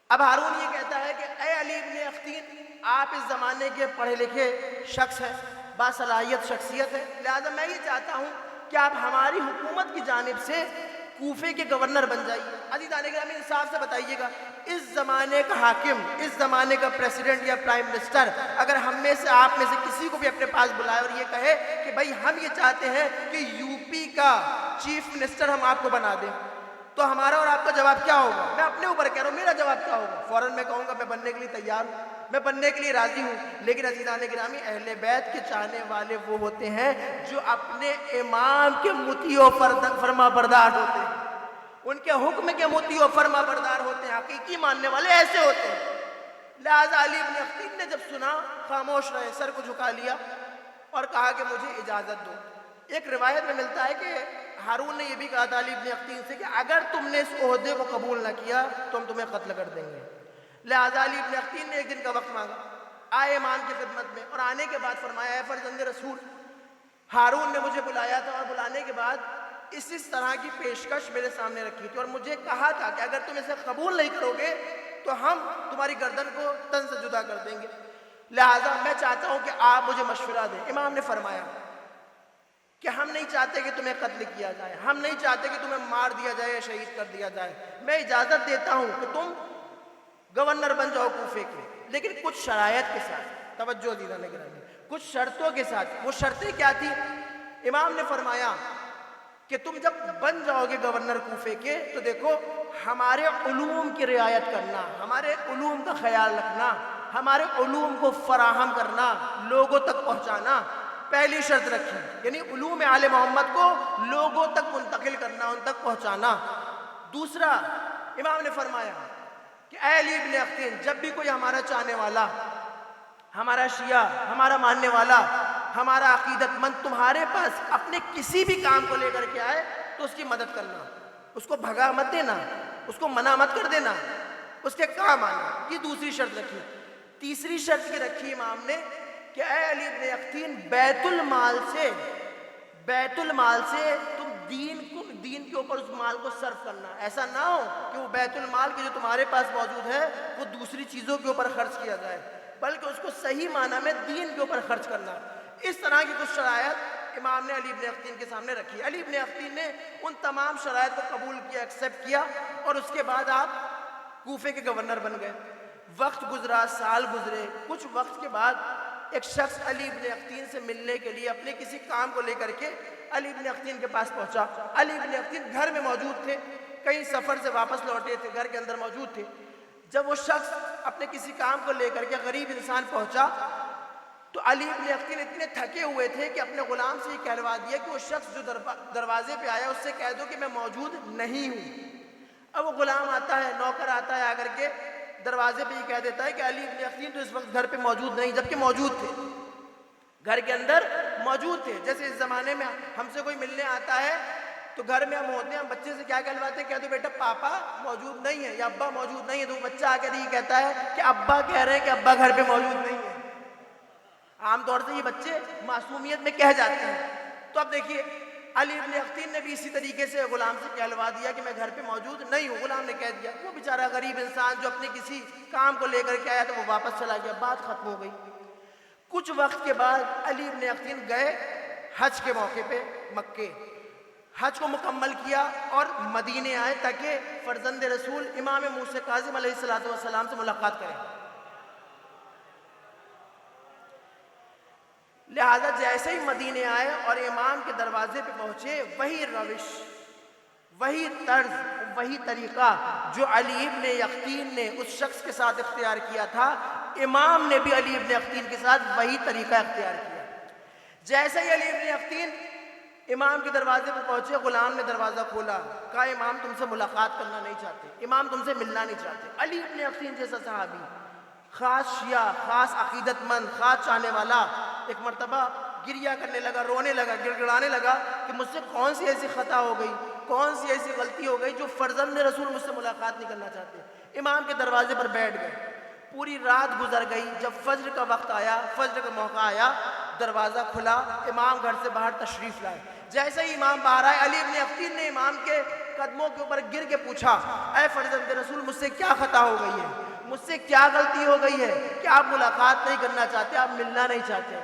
اب ہارون یہ کہتا ہے کہ اے علی ابن اختین، آپ اس زمانے کے پڑھے لکھے شخص ہیں، باصلاحیت شخصیت ہے، لہٰذا میں یہ چاہتا ہوں کہ آپ ہماری حکومت کی جانب سے کوفے کے گورنر بن جائیے۔ عزیزان گرامی، انصاف سے بتائیے گا، اس زمانے کا حاکم، اس زمانے کا پریزیڈنٹ یا پرائم منسٹر اگر ہم میں سے، آپ میں سے کسی کو بھی اپنے پاس بلائے اور یہ کہے کہ بھائی ہم یہ چاہتے ہیں کہ یو پی کا چیف منسٹر ہم آپ کو بنا دیں، تو ہمارا اور آپ کا جواب کیا ہوگا؟ میں اپنے اوپر کہہ رہا ہوں، میرا جواب کیا ہوگا؟ فوراً میں کہوں گا میں بننے کے لیے تیار ہوں، میں بننے کے لیے راضی ہوں۔ لیکن عزیزان گرامی، اہل بیت کے چاہنے والے وہ ہوتے ہیں جو اپنے امام کے مطیع و فرما بردار ہوتے ہیں، ان کے حکم کے مطیع و فرما بردار ہوتے ہیں، حقیقی ماننے والے ایسے ہوتے ہیں۔ لہٰذا علی ابن اختین نے جب سنا، خاموش رہے، سر کو جھکا لیا اور کہا کہ مجھے اجازت دو۔ ایک روایت میں ملتا ہے کہ ہارون نے یہ بھی کہا تھا علی ابن اختین سے کہ اگر تم نے اس عہدے کو قبول نہ کیا تو ہم تمہیں قتل کر دیں گے۔ لہٰذا علی ابن اختین نے ایک دن کا وقت مانگا، آئے امام کی خدمت میں، اور آنے کے بعد فرمایا، اے فرزند رسول، ہارون نے مجھے بلایا تھا اور بلانے کے بعد اس طرح کی پیشکش میرے سامنے رکھی تھی اور مجھے کہا تھا کہ اگر تم اسے قبول نہیں کرو گے تو ہم تمہاری گردن کو تن سے جدا کر دیں گے، لہٰذا میں چاہتا ہوں کہ آپ مجھے مشورہ دیں۔ امام نے فرمایا کہ ہم نہیں چاہتے کہ تمہیں قتل کیا جائے، ہم نہیں چاہتے کہ تمہیں مار دیا جائے یا شہید کر دیا جائے، میں اجازت دیتا ہوں کہ تم گورنر بن جاؤ کوفے کے، لیکن کچھ شرائط کے ساتھ۔ توجہ دینا نگرانی، کچھ شرطوں کے ساتھ۔ وہ شرطیں کیا تھی؟ امام نے فرمایا کہ تم جب بن جاؤ گے گورنر کوفے کے تو دیکھو، ہمارے علوم کی رعایت کرنا، ہمارے علوم کا خیال رکھنا، ہمارے علوم کو فراہم کرنا، لوگوں تک پہنچانا، پہلی شرط رکھی، یعنی علوم آل محمد کو لوگوں تک منتقل کرنا، ان تک پہنچانا۔ دوسرا، امام نے فرمایا کہ اے علی ابن اختین، جب بھی کوئی ہمارا چاہنے والا، ہمارا شیعہ، ہمارا ماننے والا، ہمارا عقیدت مند تمہارے پاس اپنے کسی بھی کام کو لے کر کے آئے تو اس کی مدد کرنا، اس کو بھگا مت دینا، اس کو منع مت کر دینا، اس کے کام آنا۔ یہ دوسری شرط رکھی۔ تیسری شرط یہ رکھی امام نے کہ اے علی ابن اختین، بیت المال سے تم دین کے اوپر اس مال کو صرف کرنا، ایسا نہ ہو کہ وہ بیت المال کے جو تمہارے پاس موجود ہے وہ دوسری چیزوں کے اوپر خرچ کیا جائے، بلکہ اس کو صحیح معنی میں دین کے اوپر خرچ کرنا۔ اس طرح کی کچھ شرائط امام نے علی ابن اختین کے سامنے رکھی۔ علی ابن اختین نے ان تمام شرائط کو قبول کیا، ایکسیپٹ کیا، اور اس کے بعد آپ کوفے کے گورنر بن گئے۔ وقت گزرا، سال گزرے، کچھ وقت کے بعد ایک شخص علی ابن اختین سے ملنے کے لیے اپنے کسی کام کو لے کر کے علی ابن اختین کے پاس پہنچا۔ علی ابن اختین گھر میں موجود تھے، کئی سفر سے واپس لوٹے تھے، گھر کے اندر موجود تھے۔ جب وہ شخص اپنے کسی کام کو لے کر کے غریب انسان پہنچا تو علی ابن اختین اتنے تھکے ہوئے تھے کہ اپنے غلام سے یہ کہلوا دیا کہ وہ شخص جو دروازے پہ آیا اس سے کہہ دو کہ میں موجود نہیں ہوں۔ اب وہ غلام آتا ہے، نوکر آتا ہے، آ کر کے دروازے پہ یہ کہہ دیتا ہے کہ علی ابن اختین تو اس وقت گھر پہ موجود نہیں، جبکہ موجود تھے، گھر کے اندر موجود تھے۔ جیسے اس زمانے میں ہم سے کوئی ملنے آتا ہے تو گھر میں ہم ہوتے ہیں، ہم بچے سے کیا کہلواتے ہیں؟ کہہ دو بیٹا پاپا موجود نہیں ہے یا ابا موجود نہیں ہے، تو وہ بچہ آ کر یہ کہتا ہے کہ ابا کہہ رہے ہیں کہ ابا گھر پہ موجود نہیں ہے۔ عام طور سے یہ بچے معصومیت میں کہہ جاتے ہیں۔ تو اب دیکھیے، علی ابن اختین نے بھی اسی طریقے سے غلام سے کہلوا دیا کہ میں گھر پہ موجود نہیں ہوں۔ غلام نے کہہ دیا، وہ بیچارہ غریب انسان جو اپنے کسی کام کو لے کر کے آیا تو وہ واپس چلا گیا، بات ختم ہو گئی۔ کچھ وقت کے بعد علی ابن اختین گئے حج کے موقع پہ مکے، حج کو مکمل کیا اور مدینے آئے تاکہ فرزند رسول امام موسیٰ کاظم علیہ السلام سے ملاقات کریں۔ لہذا جیسے ہی مدینے آئے اور امام کے دروازے پہ پہنچے، وہی روش، وہی طرز، وہی طریقہ جو علی ابن اختین نے اس شخص کے ساتھ اختیار کیا تھا، امام نے بھی علی ابن اختین کے ساتھ وہی طریقہ اختیار کیا۔ جیسے ہی علی ابن اختین امام کے دروازے پہ پہنچے، غلام نے دروازہ کھولا، کہا امام تم سے ملاقات کرنا نہیں چاہتے، امام تم سے ملنا نہیں چاہتے۔ علی ابن اختین جیسا صحابی، خاص شیعہ، خاص عقیدت مند، خاص چاہنے والا، ایک مرتبہ گریا کرنے لگا، رونے لگا، گڑ گڑانے لگا کہ مجھ سے کون سی ایسی خطا ہو گئی، کون سی ایسی غلطی ہو گئی جو فرزند رسول مجھ سے ملاقات نہیں کرنا چاہتے۔ امام کے دروازے پر بیٹھ گئے، پوری رات گزر گئی. جب فجر کا وقت آیا، فجر کا موقع آیا، دروازہ کھلا، امام گھر سے باہر تشریف لائے. جیسے ہی امام باہر آئے، علی ابن افطین نے امام کے قدموں کے اوپر گر کے پوچھا، اے فرزند رسول، مجھ سے کیا خطا ہو گئی ہے؟ مجھ سے کیا غلطی ہو گئی ہے کہ آپ ملاقات نہیں کرنا چاہتے، آپ ملنا نہیں چاہتے؟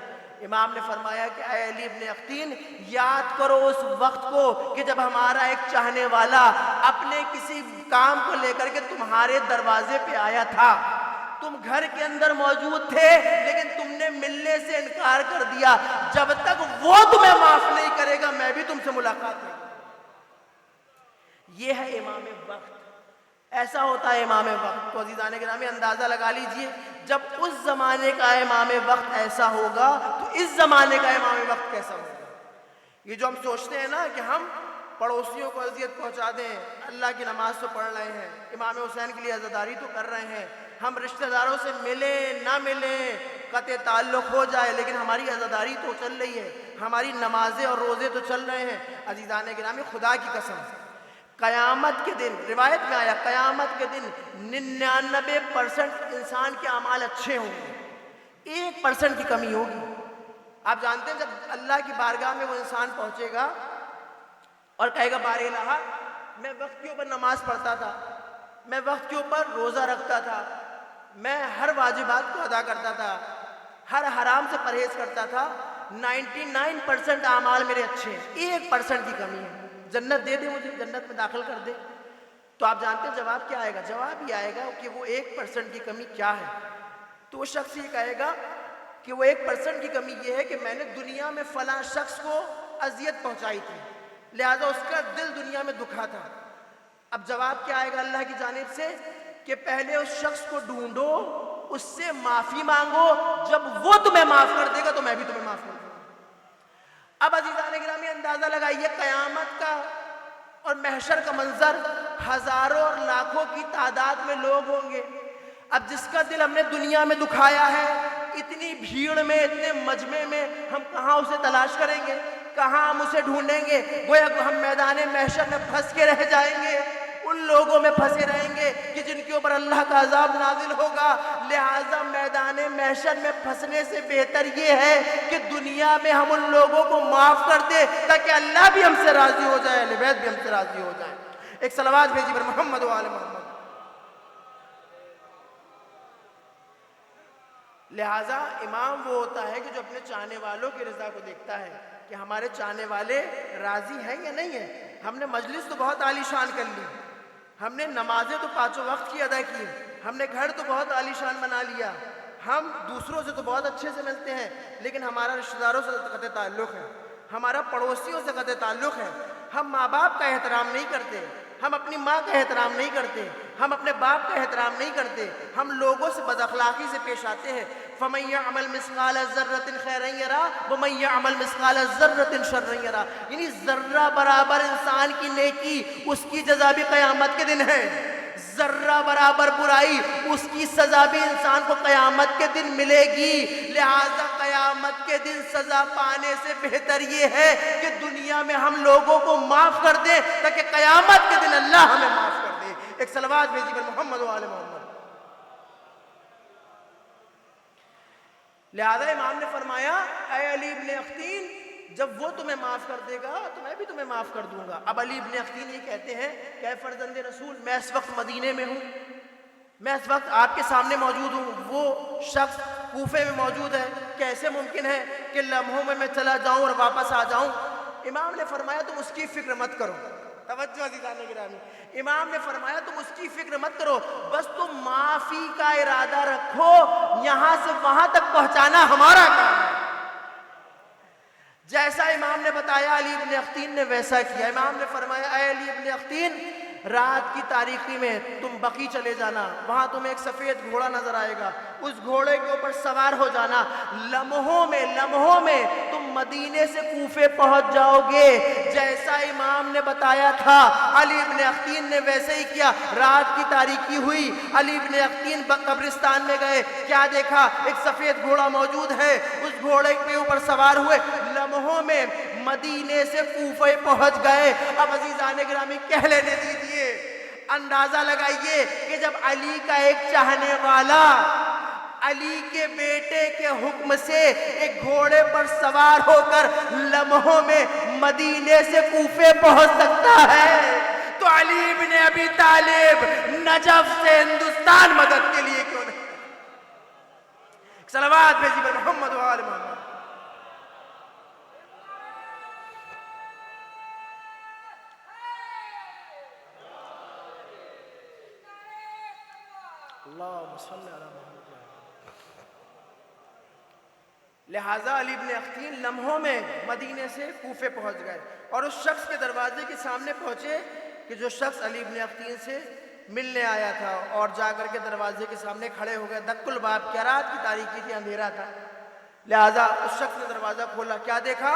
امام نے فرمایا کہ اے علی ابن افطین، یاد کرو اس وقت کو کہ جب ہمارا ایک چاہنے والا اپنے کسی کام کو لے کر کے تمہارے دروازے پہ آیا تھا. تم گھر کے اندر موجود تھے لیکن تم نے ملنے سے انکار کر دیا. جب تک وہ تمہیں معاف نہیں کرے گا میں بھی تم سے ملاقات نہیں کروں گا. یہ ہے امام وقت. ایسا ہوتا ہے امام وقت. تو عزیزان گرامی اندازہ لگا لیجئے، جب اس زمانے کا امام وقت ایسا ہوگا تو اس زمانے کا امام وقت کیسا ہوگا. یہ جو ہم سوچتے ہیں نا کہ ہم پڑوسیوں کو اذیت پہنچا دیں، اللہ کی نماز تو پڑھ رہے ہیں، امام حسین کے لیے عزاداری تو کر رہے ہیں، ہم رشتہ داروں سے ملیں نہ ملیں، قطع تعلق ہو جائے، لیکن ہماری عزاداری تو چل رہی ہے، ہماری نمازیں اور روزے تو چل رہے ہیں. عزیزان گرامی خدا کی قسم، قیامت کے دن روایت میں آیا، قیامت کے دن 99% انسان کے اعمال اچھے ہوں گے، 1% کی کمی ہوگی. آپ جانتے ہیں جب اللہ کی بارگاہ میں وہ انسان پہنچے گا اور کہے گا بار الہ، میں وقت کے اوپر نماز پڑھتا تھا، میں وقت کے اوپر روزہ رکھتا تھا، میں ہر واجبات کو ادا کرتا تھا، ہر حرام سے پرہیز کرتا تھا، 99% اعمال میرے اچھے ہیں، 1% کی کمی ہے، جنت دے دے مجھے، جنت میں داخل کر دے. تو آپ جانتے ہیں جواب کیا آئے گا؟ جواب یہ آئے گا کہ وہ 1% کی کمی کیا ہے. تو وہ شخص یہ کہے گا کہ وہ 1% کی کمی یہ ہے کہ میں نے دنیا میں فلاں شخص کو اذیت پہنچائی تھی، لہذا اس کا دل دنیا میں دکھا تھا. اب جواب کیا آئے گا اللہ کی جانب سے کہ پہلے اس شخص کو ڈھونڈو، اس سے معافی مانگو، جب وہ تمہیں معاف کر دے گا تو میں بھی تمہیں معاف کر دوں گا. اب عزیزان گرامی اندازہ لگائیے قیامت کا اور محشر کا منظر، ہزاروں اور لاکھوں کی تعداد میں لوگ ہوں گے. اب جس کا دل ہم نے دنیا میں دکھایا ہے، اتنی بھیڑ میں، اتنے مجمع میں ہم کہاں اسے تلاش کریں گے، کہاں ہم اسے ڈھونڈیں گے؟ گویا ہم میدان محشر میں پھنس کے رہ جائیں گے، ان لوگوں میں پھنسے رہیں گے کہ جن کے اوپر اللہ کا عذاب نازل ہوگا. لہٰذا میدان محشر میں پھنسنے سے بہتر یہ ہے کہ دنیا میں ہم ان لوگوں کو معاف کر دیں تاکہ اللہ بھی ہم سے راضی ہو جائے، اہل بیت بھی ہم سے راضی ہو جائے. ایک صلوات بھیجی پر محمد و آل محمد. لہٰذا امام وہ ہوتا ہے کہ جو اپنے چاہنے والوں کی رضا کو دیکھتا ہے کہ ہمارے چاہنے والے راضی ہیں یا نہیں ہیں. ہم نے مجلس تو بہت عالی شان کر لی، ہم نے نمازیں تو پانچوں وقت کی ادا کی، ہم نے گھر تو بہت عالی شان بنا لیا، ہم دوسروں سے تو بہت اچھے سے ملتے ہیں، لیکن ہمارا رشتہ داروں سے قطع تعلق ہے، ہمارا پڑوسیوں سے قطع تعلق ہے. ہم ماں باپ کا احترام نہیں کرتے، ہم اپنی ماں کا احترام نہیں کرتے، ہم اپنے باپ کا احترام نہیں کرتے، ہم لوگوں سے بد اخلاقی سے پیش آتے ہیں. فَمَن يَعْمَلْ مِثْقَالَ ذَرَّةٍ خَيْرًا يَرَهُ وَمَن يَعْمَلْ مِثْقَالَ ذَرَّةٍ شَرًّا يَرَهُ. یعنی ذرہ برابر انسان کی نیکی، اس کی جزا بھی قیامت کے دن ہے. ذرہ برابر برائی، اس کی سزا بھی انسان کو قیامت کے دن ملے گی. لہٰذا قیامت کے دن سزا پانے سے بہتر یہ ہے کہ دنیا میں ہم لوگوں کو معاف کر دیں تاکہ قیامت کے دن اللہ ہمیں معاف کر دے. ایک صلوات بھیجی پر محمد و آل محمد. لہذا امام نے فرمایا اے علی ابن افطین، جب وہ تمہیں معاف کر دے گا تو میں بھی تمہیں معاف کر دوں گا. اب علی ابن افطین یہ کہتے ہیں کہ اے فرزند رسول، میں اس وقت مدینے میں ہوں، میں اس وقت آپ کے سامنے موجود ہوں، وہ شخص کوفے میں موجود ہے، کیسے ممکن ہے کہ لمحوں میں چلا جاؤں اور واپس آ جاؤں؟ امام نے فرمایا تم اس کی فکر مت کرو. توجہ عزیزان گرامی، امام نے فرمایا تم اس کی فکر مت کرو، بس تم معافی کا ارادہ رکھو، یہاں سے وہاں تک پہنچانا ہمارا کام ہے. جیسا امام نے بتایا علی ابن افطین نے ویسا کیا. امام نے فرمایا اے علی ابن افطین، رات کی تاریکی میں تم بقی چلے جانا، وہاں تمہیں ایک سفید گھوڑا نظر آئے گا، اس گھوڑے کے اوپر سوار ہو جانا، لمحوں میں تم مدینے سے کوفے پہنچ جاؤ گے. جیسا امام نے بتایا تھا علی ابن افطین نے ویسے ہی کیا. رات کی تاریکی ہوئی، علی ابن افطین قبرستان میں گئے، کیا دیکھا؟ ایک سفید گھوڑا موجود ہے، اس گھوڑے کے اوپر سوار ہوئے، لمحوں میں مدینے سے کوفے پہنچ گئے. اب عزیزان گرامی کہہ لینے دیجئے، اندازہ لگائیے کہ جب علی کا ایک چاہنے والا علی کے بیٹے کے حکم سے ایک گھوڑے پر سوار ہو کر لمحوں میں مدینے سے کوفے پہنچ سکتا ہے تو علی بن ابی طالب نجف سے ہندوستان مدد کے لیے کیوں نہیں؟ صلوات بھیجی پر محمد و آل محمد۔ اللہم صلی علی محمد۔ لہٰذا علی بن اختین لمحوں میں مدینے سے کوفے پہنچ گئے اور اس شخص کے دروازے کے سامنے پہنچے کہ جو شخص علی بن اختین سے ملنے آیا تھا، اور جا کر کے دروازے کے سامنے کھڑے ہو گئے۔ دق الباب، کیا رات کی تاریکی تھی، اندھیرا تھا، لہٰذا اس شخص نے دروازہ کھولا۔ کیا دیکھا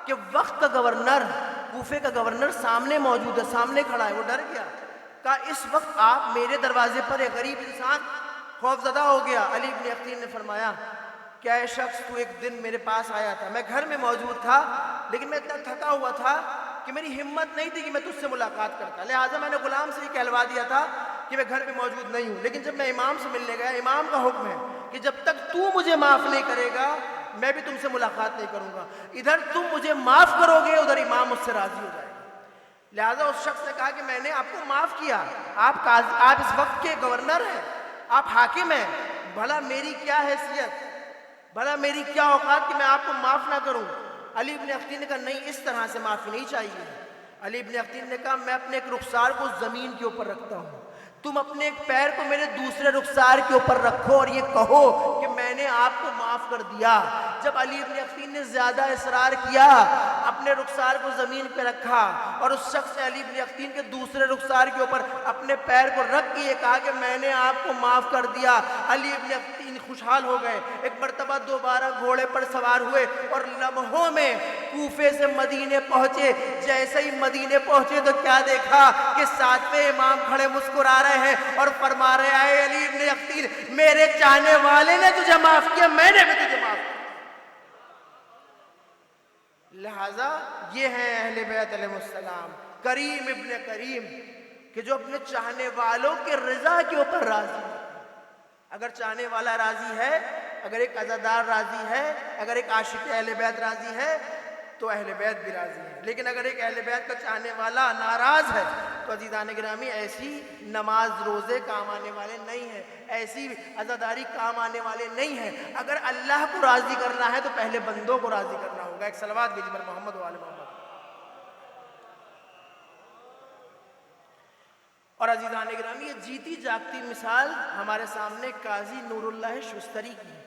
کہ وقت کا گورنر، کوفے کا گورنر سامنے موجود ہے، سامنے کھڑا ہے۔ وہ ڈر گیا، کہا اس وقت آپ میرے دروازے پر ایک غریب انسان خوف زدہ ہو گیا۔ علی بن اختین نے فرمایا کیا اے شخص تو ایک دن میرے پاس آیا تھا، میں گھر میں موجود تھا لیکن میں اتنا تھکا ہوا تھا کہ میری ہمت نہیں تھی کہ میں تجھ سے ملاقات کرتا، لہٰذا میں نے غلام سے یہ کہلوا دیا تھا کہ میں گھر میں موجود نہیں ہوں۔ لیکن جب میں امام سے ملنے گیا، امام کا حکم ہے کہ جب تک تو مجھے معاف نہیں کرے گا میں بھی تم سے ملاقات نہیں کروں گا، ادھر تم مجھے معاف کرو گے ادھر امام مجھ سے راضی ہو جائے گا۔ لہٰذا اس شخص نے کہا کہ میں نے آپ کو معاف کیا، آپ اس وقت کے گورنر ہیں، آپ حاکم ہیں، بھلا میری کیا حیثیت، بھلا میری کیا اوقات کہ میں آپ کو معاف نہ کروں۔ علی بن اختین نے کہا نہیں، اس طرح سے معافی نہیں چاہیے۔ علی بن اختین نے کہا میں اپنے ایک رخسار کو زمین کے اوپر رکھتا ہوں، تم اپنے ایک پیر کو میرے دوسرے رخسار کے اوپر رکھو اور یہ کہو کہ میں نے آپ کو معاف کر دیا۔ جب علی بن اختین نے زیادہ اصرار کیا، اپنے رخسار کو زمین پہ رکھا اور اس شخص نے علی بن اختین کے دوسرے رخسار کے اوپر اپنے پیر کو رکھ کے یہ کہا کہ میں نے آپ کو معاف کر دیا، علی بن اختین خوشحال ہو گئے۔ ایک مرتبہ دوبارہ گھوڑے پر سوار ہوئے اور لمحوں میں کوفے سے مدینے پہنچے۔ جیسے ہی مدینے پہنچے تو کیا دیکھا کہ ساتویں امام کھڑے مسکرا رہے ہیں اور فرما رہے ہیں اے علی بن اختین، میرے چاہنے والے نے تجھے معاف کیا، میں نے بھی تجھے معاف کیا۔ لہٰذا یہ ہیں اہل بیت علیہ السلام، کریم ابن کریم، کہ جو اپنے چاہنے والوں کے رضا کے اوپر راضی ہے۔ اگر چاہنے والا راضی ہے، اگر ایک عزادار راضی ہے، اگر ایک عاشق اہل بیت راضی ہے تو اہل بیت بھی راضی ہے۔ لیکن اگر ایک اہل بیت کا چاہنے والا ناراض ہے تو عزیزان گرامی ایسی نماز روزے کام آنے والے نہیں ہیں، ایسی عزاداری کام آنے والے نہیں ہیں۔ اگر اللہ کو راضی کرنا ہے تو پہلے بندوں کو راضی کرنا ہوگا۔ ایک صلوات بھیجیے پر محمد و آل محمد۔ اور عزیزان گرامی یہ جیتی جاگتی مثال ہمارے سامنے قاضی نور اللہ شستری کی ہے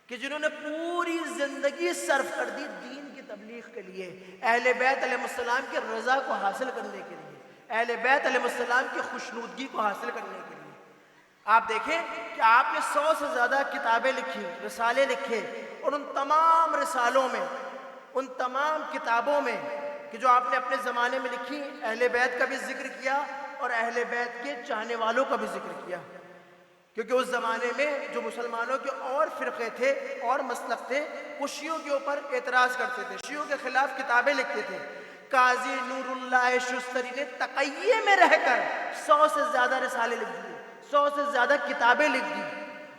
کہ جنہوں نے پوری زندگی صرف کر دی دین کی تبلیغ کے لیے، اہل بیت علیہ السلام کی رضا کو حاصل کرنے کے لیے، اہل بیت علیہ السلام کی خوشنودگی کو حاصل کرنے کے لیے۔ آپ دیکھیں کہ آپ نے 100 سے زیادہ کتابیں لکھی، رسالے لکھے، اور ان تمام رسالوں میں، ان تمام کتابوں میں کہ جو آپ نے اپنے زمانے میں لکھی، اہل بیت کا بھی ذکر کیا اور اہل بیت کے چاہنے والوں کا بھی ذکر کیا، کیونکہ اس زمانے میں جو مسلمانوں کے اور فرقے تھے اور مسلک تھے وہ شیعوں کے اوپر اعتراض کرتے تھے، شیعوں کے خلاف کتابیں لکھتے تھے۔ قاضی نور اللہ شستری نے تقیے میں رہ کر 100 سے زیادہ رسالے لکھ دیے، 100 سے زیادہ کتابیں لکھ دی،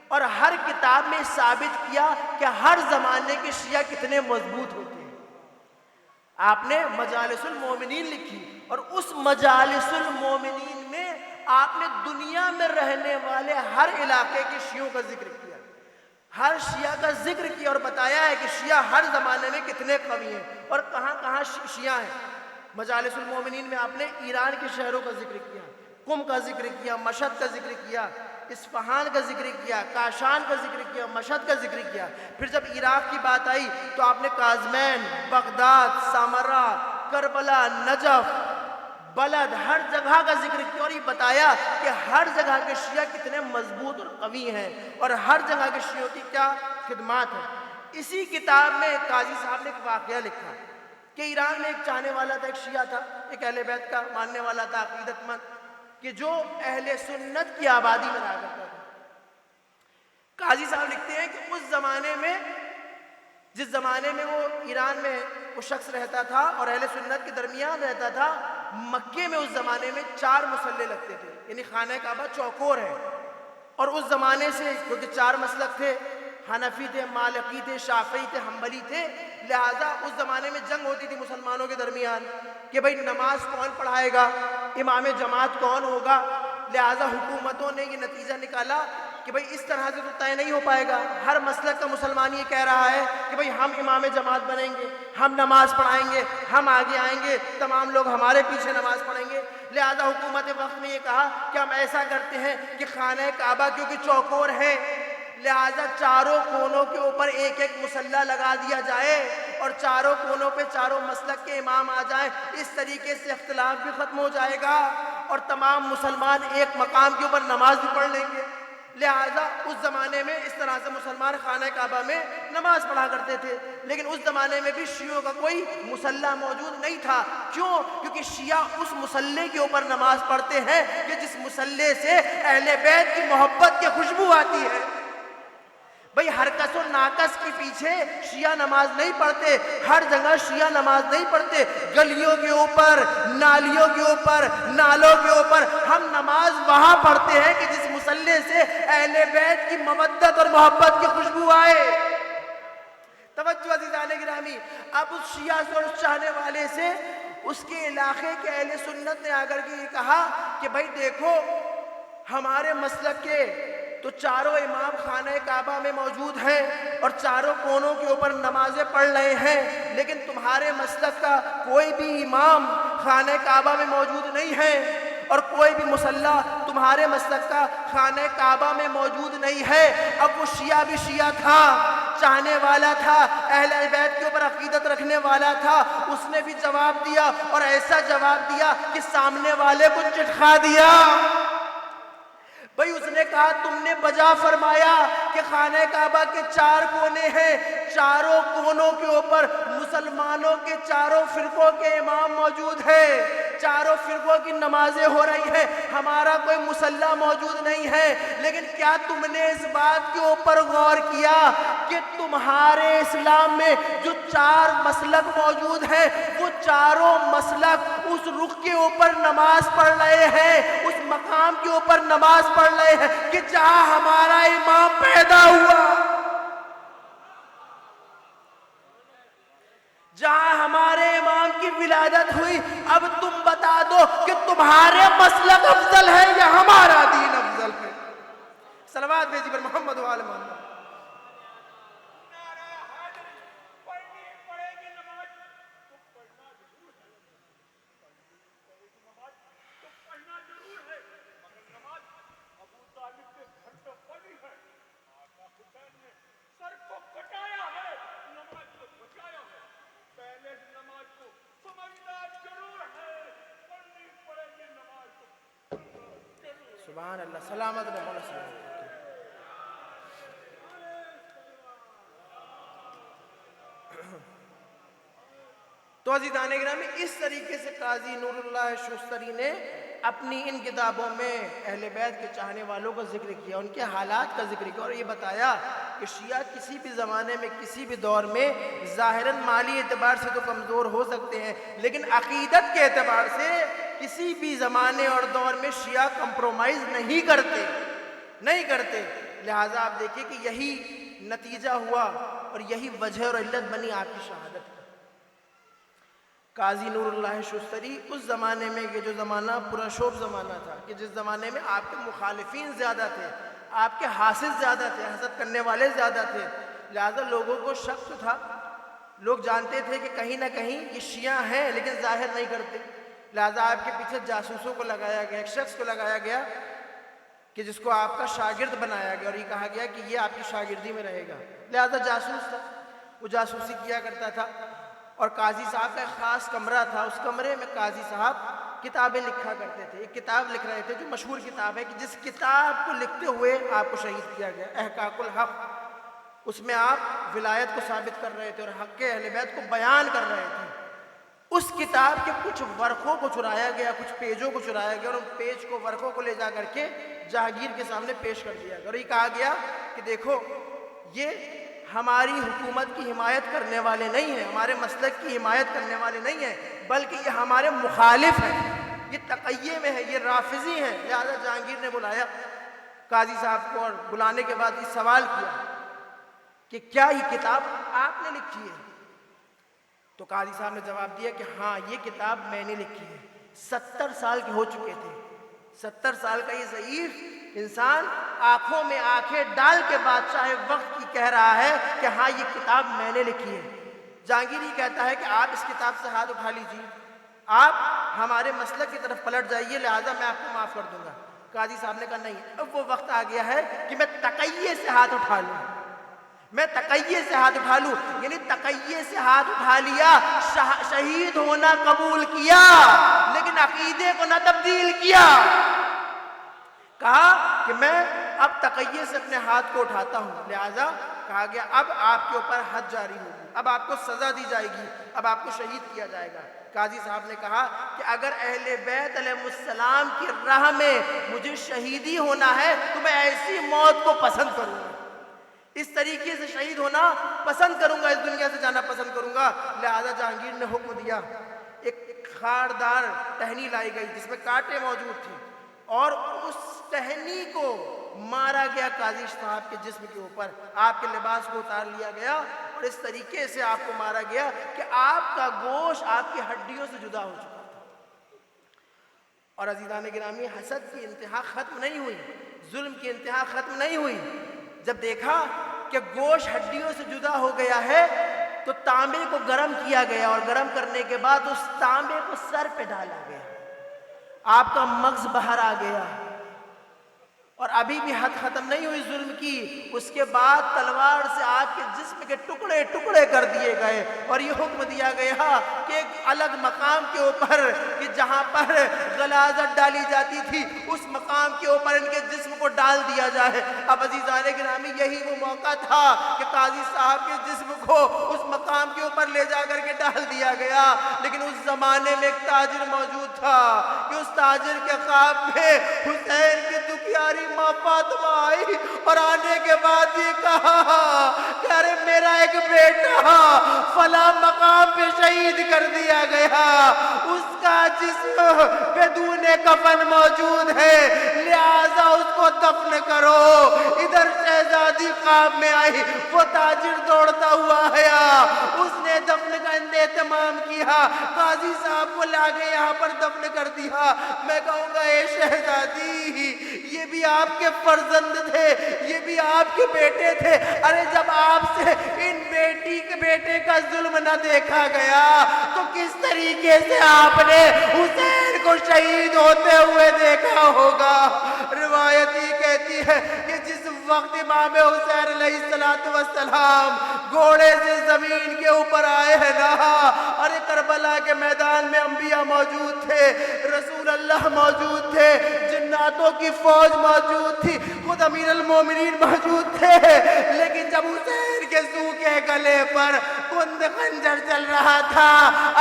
اور ہر کتاب میں ثابت کیا کہ ہر زمانے کے شیعہ کتنے مضبوط ہوتے ہیں۔ آپ نے مجالس المومنین لکھی اور اس مجالس المومنین میں آپ نے دنیا میں رہنے والے ہر علاقے کے شیعوں کا ذکر کیا، ہر شیعہ کا ذکر کیا اور بتایا ہے کہ شیعہ ہر زمانے میں کتنے قوی ہیں اور کہاں کہاں شیعہ ہیں۔ مجالس المومنین میں آپ نے ایران کے شہروں کا ذکر کیا، قم کا ذکر کیا، مشہد کا ذکر کیا، اصفہان کا ذکر کیا، کاشان کا ذکر کیا، مشہد کا ذکر کیا۔ پھر جب عراق کی بات آئی تو آپ نے کاظمین، بغداد، سامرا، کربلا، نجف، بلد، ہر جگہ کا ذکر کیا اور یہ بتایا کہ ہر جگہ کے شیعہ کتنے مضبوط اور قوی ہیں اور ہر جگہ کے شیعوں کی کیا خدمات ہیں۔ اسی کتاب میں قاضی صاحب نے ایک واقعہ لکھا کہ ایران میں ایک چاہنے والا تھا، ایک شیعہ تھا، ایک اہل بیت کا ماننے والا تھا، عقیدت مند، کہ جو اہل سنت کی آبادی میں رہا کرتا تھا۔ قاضی صاحب لکھتے ہیں کہ اس زمانے میں، جس زمانے میں وہ ایران میں وہ شخص رہتا تھا اور اہل سنت کے درمیان رہتا تھا، مکے میں اس زمانے میں 4 مصلے لگتے تھے، یعنی خانہ کعبہ چوکور ہے، اور اس زمانے سے کیونکہ 4 مسلک تھے، حنفی تھے، مالکی تھے، شافعی تھے، حنبلی تھے، لہٰذا اس زمانے میں جنگ ہوتی تھی مسلمانوں کے درمیان کہ بھئی نماز کون پڑھائے گا، امام جماعت کون ہوگا، لہٰذا حکومتوں نے یہ نتیجہ نکالا کہ بھئی اس طرح سے تو طے نہیں ہو پائے گا، ہر مسلک کا مسلمان یہ کہہ رہا ہے کہ بھئی ہم امام جماعت بنیں گے، ہم نماز پڑھائیں گے، ہم آگے آئیں گے، تمام لوگ ہمارے پیچھے نماز پڑھیں گے، لہٰذا حکومت وقت نے یہ کہا کہ ہم ایسا کرتے ہیں کہ خانہ کعبہ کیونکہ چوکور ہے، لہٰذا چاروں کونوں کے اوپر ایک ایک مصلی لگا دیا جائے اور چاروں کونوں پہ چاروں مسلک کے امام آ جائیں، اس طریقے سے اختلاف بھی ختم ہو جائے گا اور تمام مسلمان ایک مقام کے اوپر نماز بھی پڑھ لیں گے۔ لہٰذا اس زمانے میں اس طرح سے مسلمان خانہ کعبہ میں نماز پڑھا کرتے تھے، لیکن اس زمانے میں بھی شیعوں کا کوئی مصلی موجود نہیں تھا۔ کیوں؟ کیونکہ شیعہ اس مصلی کے اوپر نماز پڑھتے ہیں کہ جس مصلی سے اہل بیت کی محبت کی خوشبو آتی ہے۔ بھئی ہر کس و ناکس کے پیچھے شیعہ نماز نہیں پڑھتے، ہر جگہ شیعہ نماز نہیں پڑھتے، گلیوں کے اوپر، نالیوں کے اوپر، نالوں کے اوپر ہم نماز وہاں پڑھتے ہیں کہ جس مصلی سے اہل بیت کی مودت اور محبت کی خوشبو آئے۔ توجہ عزیزان گرامی، اب اس شیعہ سے اور اس چاہنے والے سے اس کے علاقے کے اہل سنت نے آ کر کے یہ کہا کہ بھئی دیکھو ہمارے مسلک کے تو چاروں امام خانہ کعبہ میں موجود ہیں اور چاروں کونوں کے اوپر نمازیں پڑھ رہے ہیں، لیکن تمہارے مسلک کا کوئی بھی امام خانہ کعبہ میں موجود نہیں ہے اور کوئی بھی مصلی تمہارے مسلک کا خانہ کعبہ میں موجود نہیں ہے۔ اب وہ شیعہ بھی شیعہ تھا، چاہنے والا تھا، اہل بیت کے اوپر عقیدت رکھنے والا تھا، اس نے بھی جواب دیا اور ایسا جواب دیا کہ سامنے والے کو چٹخا دیا۔ بھئی اس نے کہا تم نے بجا فرمایا کہ خانہ کعبہ کے 4 کونے ہیں، چاروں کونوں کے اوپر مسلمانوں کے چاروں فرقوں کے امام موجود ہیں، چاروں فرقوں کی نمازیں ہو رہی ہیں، ہمارا کوئی مصلی موجود نہیں ہے، لیکن کیا تم نے اس بات کے اوپر غور کیا کہ تمہارے اسلام میں جو 4 مسلک موجود ہیں وہ چاروں مسلک اس رخ کے اوپر نماز پڑھ رہے ہیں، اس مقام کے اوپر نماز پڑھ رہے ہیں کہ جہاں ہمارا امام پیدا ہوا، جہاں ہمارے امام کی ولادت ہوئی۔ اب تم بتا دو کہ تمہارے مسلک افضل ہے یا ہمارا دین افضل ہے؟ صلوات بھیجی پر محمد و آل محمد۔ سبحان اللہ، سلامت رہے مولا سلامت۔ تو عزیزان گرامی اس طریقے سے قاضی نور اللہ شوستری نے اپنی ان کتابوں میں اہل بیت کے چاہنے والوں کا ذکر کیا، ان کے حالات کا ذکر کیا اور یہ بتایا کہ شیعہ کسی بھی زمانے میں کسی بھی دور میں ظاہراً مالی اعتبار سے تو کمزور ہو سکتے ہیں، لیکن عقیدت کے اعتبار سے کسی بھی زمانے اور دور میں شیعہ کمپرومائز نہیں کرتے۔ لہٰذا آپ دیکھیں کہ یہی نتیجہ ہوا اور یہی وجہ اور علت بنی آپ کی شہادت کا۔ قاضی نور اللہ شوستری اس زمانے میں، یہ جو زمانہ پرشوب زمانہ تھا کہ جس زمانے میں آپ کے مخالفین زیادہ تھے، آپ کے حاسد زیادہ تھے، حسد کرنے والے زیادہ تھے، لہٰذا لوگوں کو شک تھا، لوگ جانتے تھے کہ کہیں نہ کہیں یہ شیعہ ہیں لیکن ظاہر نہیں کرتے، لہٰذا آپ کے پیچھے جاسوسوں کو لگایا گیا، ایک شخص کو لگایا گیا کہ جس کو آپ کا شاگرد بنایا گیا اور یہ کہا گیا کہ یہ آپ کی شاگردی میں رہے گا، لہٰذا جاسوس تھا، وہ جاسوسی کیا کرتا تھا اور قاضی صاحب کا ایک خاص کمرہ تھا، اس کمرے میں قاضی صاحب کتابیں لکھا کرتے تھے، ایک کتاب لکھ رہے تھے جو مشہور کتاب ہے کہ جس کتاب کو لکھتے ہوئے آپ کو شہید کیا گیا، احقاق الحق، اس میں آپ ولایت کو ثابت کر رہے تھے اور حق کے اہل بیت کو بیان کر رہے تھے۔ اس کتاب کے کچھ ورقوں کو چرایا گیا، کچھ پیجوں کو چرایا گیا اور ان پیج کو ورقوں کو لے جا کر کے جہانگیر کے سامنے پیش کر دیا گیا اور یہ کہا گیا کہ دیکھو یہ ہماری حکومت کی حمایت کرنے والے نہیں ہیں، ہمارے مسلک کی حمایت کرنے والے نہیں ہیں، بلکہ یہ ہمارے مخالف ہیں، یہ تقیے میں ہے، یہ رافضی ہیں۔ لہذا جہانگیر نے بلایا قاضی صاحب کو، اور بلانے کے بعد یہ سوال کیا کہ کیا یہ کتاب آپ نے لکھی ہے؟ تو قاضی صاحب نے جواب دیا کہ ہاں یہ کتاب میں نے لکھی ہے۔ 70 سال کے ہو چکے تھے، 70 سال کا یہ ضعیف انسان آنکھوں میں آنکھیں ڈال کے بادشاہ وقت کی کہہ رہا ہے کہ ہاں یہ کتاب میں نے لکھی ہے۔ جہانگیر یہ کہتا ہے کہ آپ اس کتاب سے ہاتھ اٹھا لیجیے، آپ ہمارے مسلک کی طرف پلٹ جائیے، لہٰذا میں آپ کو معاف کر دوں گا۔ قاضی صاحب نے کہا نہیں، اب وہ وقت آ گیا ہے کہ میں تقیے سے ہاتھ اٹھا لوں، میں تقیے سے ہاتھ اٹھا لوں، یعنی تقیے سے ہاتھ اٹھا لیا، شہید ہونا قبول کیا لیکن عقیدے کو نہ تبدیل کیا۔ کہا کہ میں اب تقیے سے اپنے ہاتھ کو اٹھاتا ہوں، لہٰذا کہا گیا اب آپ کے اوپر حد جاری ہوگی، اب آپ کو سزا دی جائے گی، اب آپ کو شہید کیا جائے گا۔ قاضی صاحب نے کہا کہ اگر اہل بیت علیہ السلام کی راہ میں مجھے شہیدی ہونا ہے تو میں ایسی موت کو پسند کروں گا، اس طریقے سے شہید ہونا پسند کروں گا، اس دنیا سے جانا پسند کروں گا۔ لہذا جہانگیر نے حکم دیا، ایک خاردار ٹہنی لائی گئی جس میں کانٹے موجود تھے، اور اس ٹہنی کو مارا گیا قاضی صاحب کے جسم کے اوپر، آپ کے لباس کو اتار لیا گیا اور اس طریقے سے آپ کو مارا گیا کہ آپ کا گوشت آپ کی ہڈیوں سے جدا ہو چکا تھا۔ اور عزیزان گرامی، حسد کی انتہا ختم نہیں ہوئی، ظلم کی انتہا ختم نہیں ہوئی۔ جب دیکھا کہ گوشت ہڈیوں سے جدا ہو گیا ہے تو تانبے کو گرم کیا گیا، اور گرم کرنے کے بعد اس تانبے کو سر پہ ڈالا گیا، آپ کا مغز باہر آ گیا، اور ابھی بھی حد ختم نہیں ہوئی ظلم کی۔ اس کے بعد تلوار سے آپ کے جسم کے ٹکڑے ٹکڑے کر دیے گئے، اور یہ حکم دیا گیا کہ ایک الگ مقام کے اوپر، کہ جہاں پر غلاظت ڈالی جاتی تھی اس مقام کے اوپر ان کے جسم کو ڈال دیا جائے۔ اب عزیزان گرامی، یہی وہ موقع تھا کہ قاضی صاحب کے جسم کو اس مقام کے اوپر لے جا کر کے ڈال دیا گیا، لیکن اس زمانے میں ایک تاجر موجود تھا کہ اس تاجر کے خواب میں حسین کی دکھیاری ماں فاطمہ آئی، اور آنے کے بعد یہ کہا کہ ارے میرا ایک بیٹا فلاں مقام پہ شہید کر دیا گیا، اس کا جسم بدون کفن موجود ہے، لہذا اس کو دفن کرو۔ ادھر شہزادی خواب میں آئی، وہ تاجر دوڑتا ہوا آیا، اس نے دفن کا اہتمام کیا، قاضی صاحب کو لا کے یہاں پر دفن کر دیا۔ میں کہوں گا اے شہزادی، یہ بھی آپ کے فرزند تھے، یہ بھی آپ کے بیٹے تھے، ارے جب آپ سے ان بیٹی کے بیٹے کا ظلم نہ دیکھا گیا تو کس طریقے سے آپ نے حسین کو شہید ہوتے ہوئے دیکھا ہوگا۔ روایت یہ کہتی ہے کہ جس وقت امام حسین علیہ السلام گھوڑے سے زمین کے اوپر آئے ہیں نا، ارے کربلا کے میدان میں انبیاء موجود تھے، رسول اللہ موجود تھے، جناتوں کی فوج موجود تھی، خود امیر المومنین موجود تھے، لیکن جب حسین کے ذو کے گلے پر کند خنجر چل رہا تھا،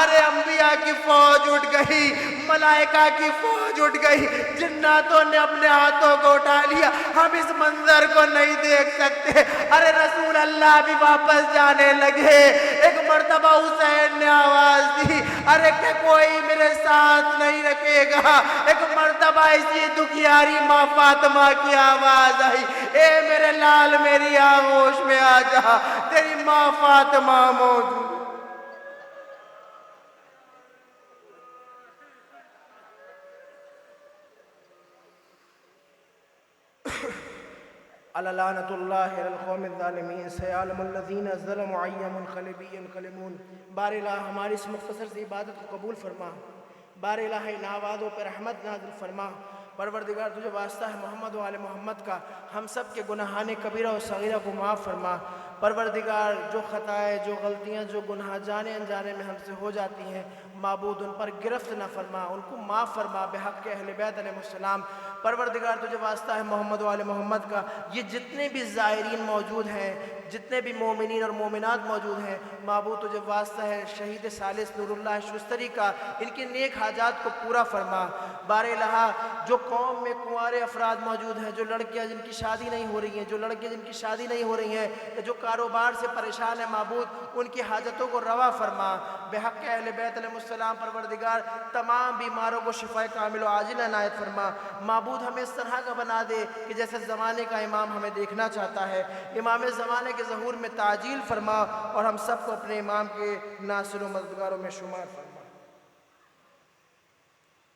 ارے انبیاء کی فوج اٹھ گئی، ملائکہ کی فوج اٹھ گئی، جناتوں نے اپنے ہاتھوں کو اٹھا لیا، ہم اس منظر کو نہیں دیکھ سکتے۔ ارے رسول اللہ بھی واپس جانے لگے، ایک مرتبہ حسین نے آواز دی، ارے کہ کوئی میرے ساتھ نہیں رکھے گا۔ ایک مرتبہ اسی دکھیاری ماں فاطمہ کی آواز آئی، اے میرے لال میری آغوش میں آ جا، تیری ماں فاطمہ موجود۔ لعنت اللہ علی القوم الظالمین، سیعلم الذین ظلموا ای منقلب ینقلبون۔ بار الہ ہماری اس مختصر سی عبادت کو قبول فرما، بار الہ ان آوازوں پر رحمت نازل فرما۔ پروردگار تجھے واسطہ ہے محمد و آل محمد کا، ہم سب کے گناہان کبیرہ و صغیرہ کو معاف فرما۔ پروردگار جو خطائیں، جو غلطیاں، جو گناہ جانے انجانے میں ہم سے ہو جاتی ہیں، معبود ان پر گرفت نہ فرما، ان کو معاف فرما بحق اہل بیت علیہ السلام۔ پروردگار تجھے واسطہ ہے محمد و آل محمد کا، یہ جتنے بھی زائرین موجود ہیں، جتنے بھی مومنین اور مومنات موجود ہیں، معبود تجھے واسطہ ہے شہید ثالث نور اللہ شستری کا، ان کی نیک حاجات کو پورا فرما۔ بار الہا جو قوم میں کنوارے افراد موجود ہیں، جو لڑکیاں جن کی شادی نہیں ہو رہی ہیں، جو لڑکے جن کی شادی نہیں ہو رہی ہیں، جو کاروبار سے پریشان ہیں، معبود ان کی حاجتوں کو روا فرما بحق اہل بیت علیہ السلام۔ پروردگار تمام بیماروں کو شفاء کامل و عاجل عنایت فرما۔ معبود ہمیں اس طرح کا بنا دے کہ جیسے زمانے کا امام ہمیں دیکھنا چاہتا ہے، امام زمانے کے ظہور میں تعجیل فرما، اور ہم سب کو اپنے امام کے ناصر و مددگاروں میں شمار فرما۔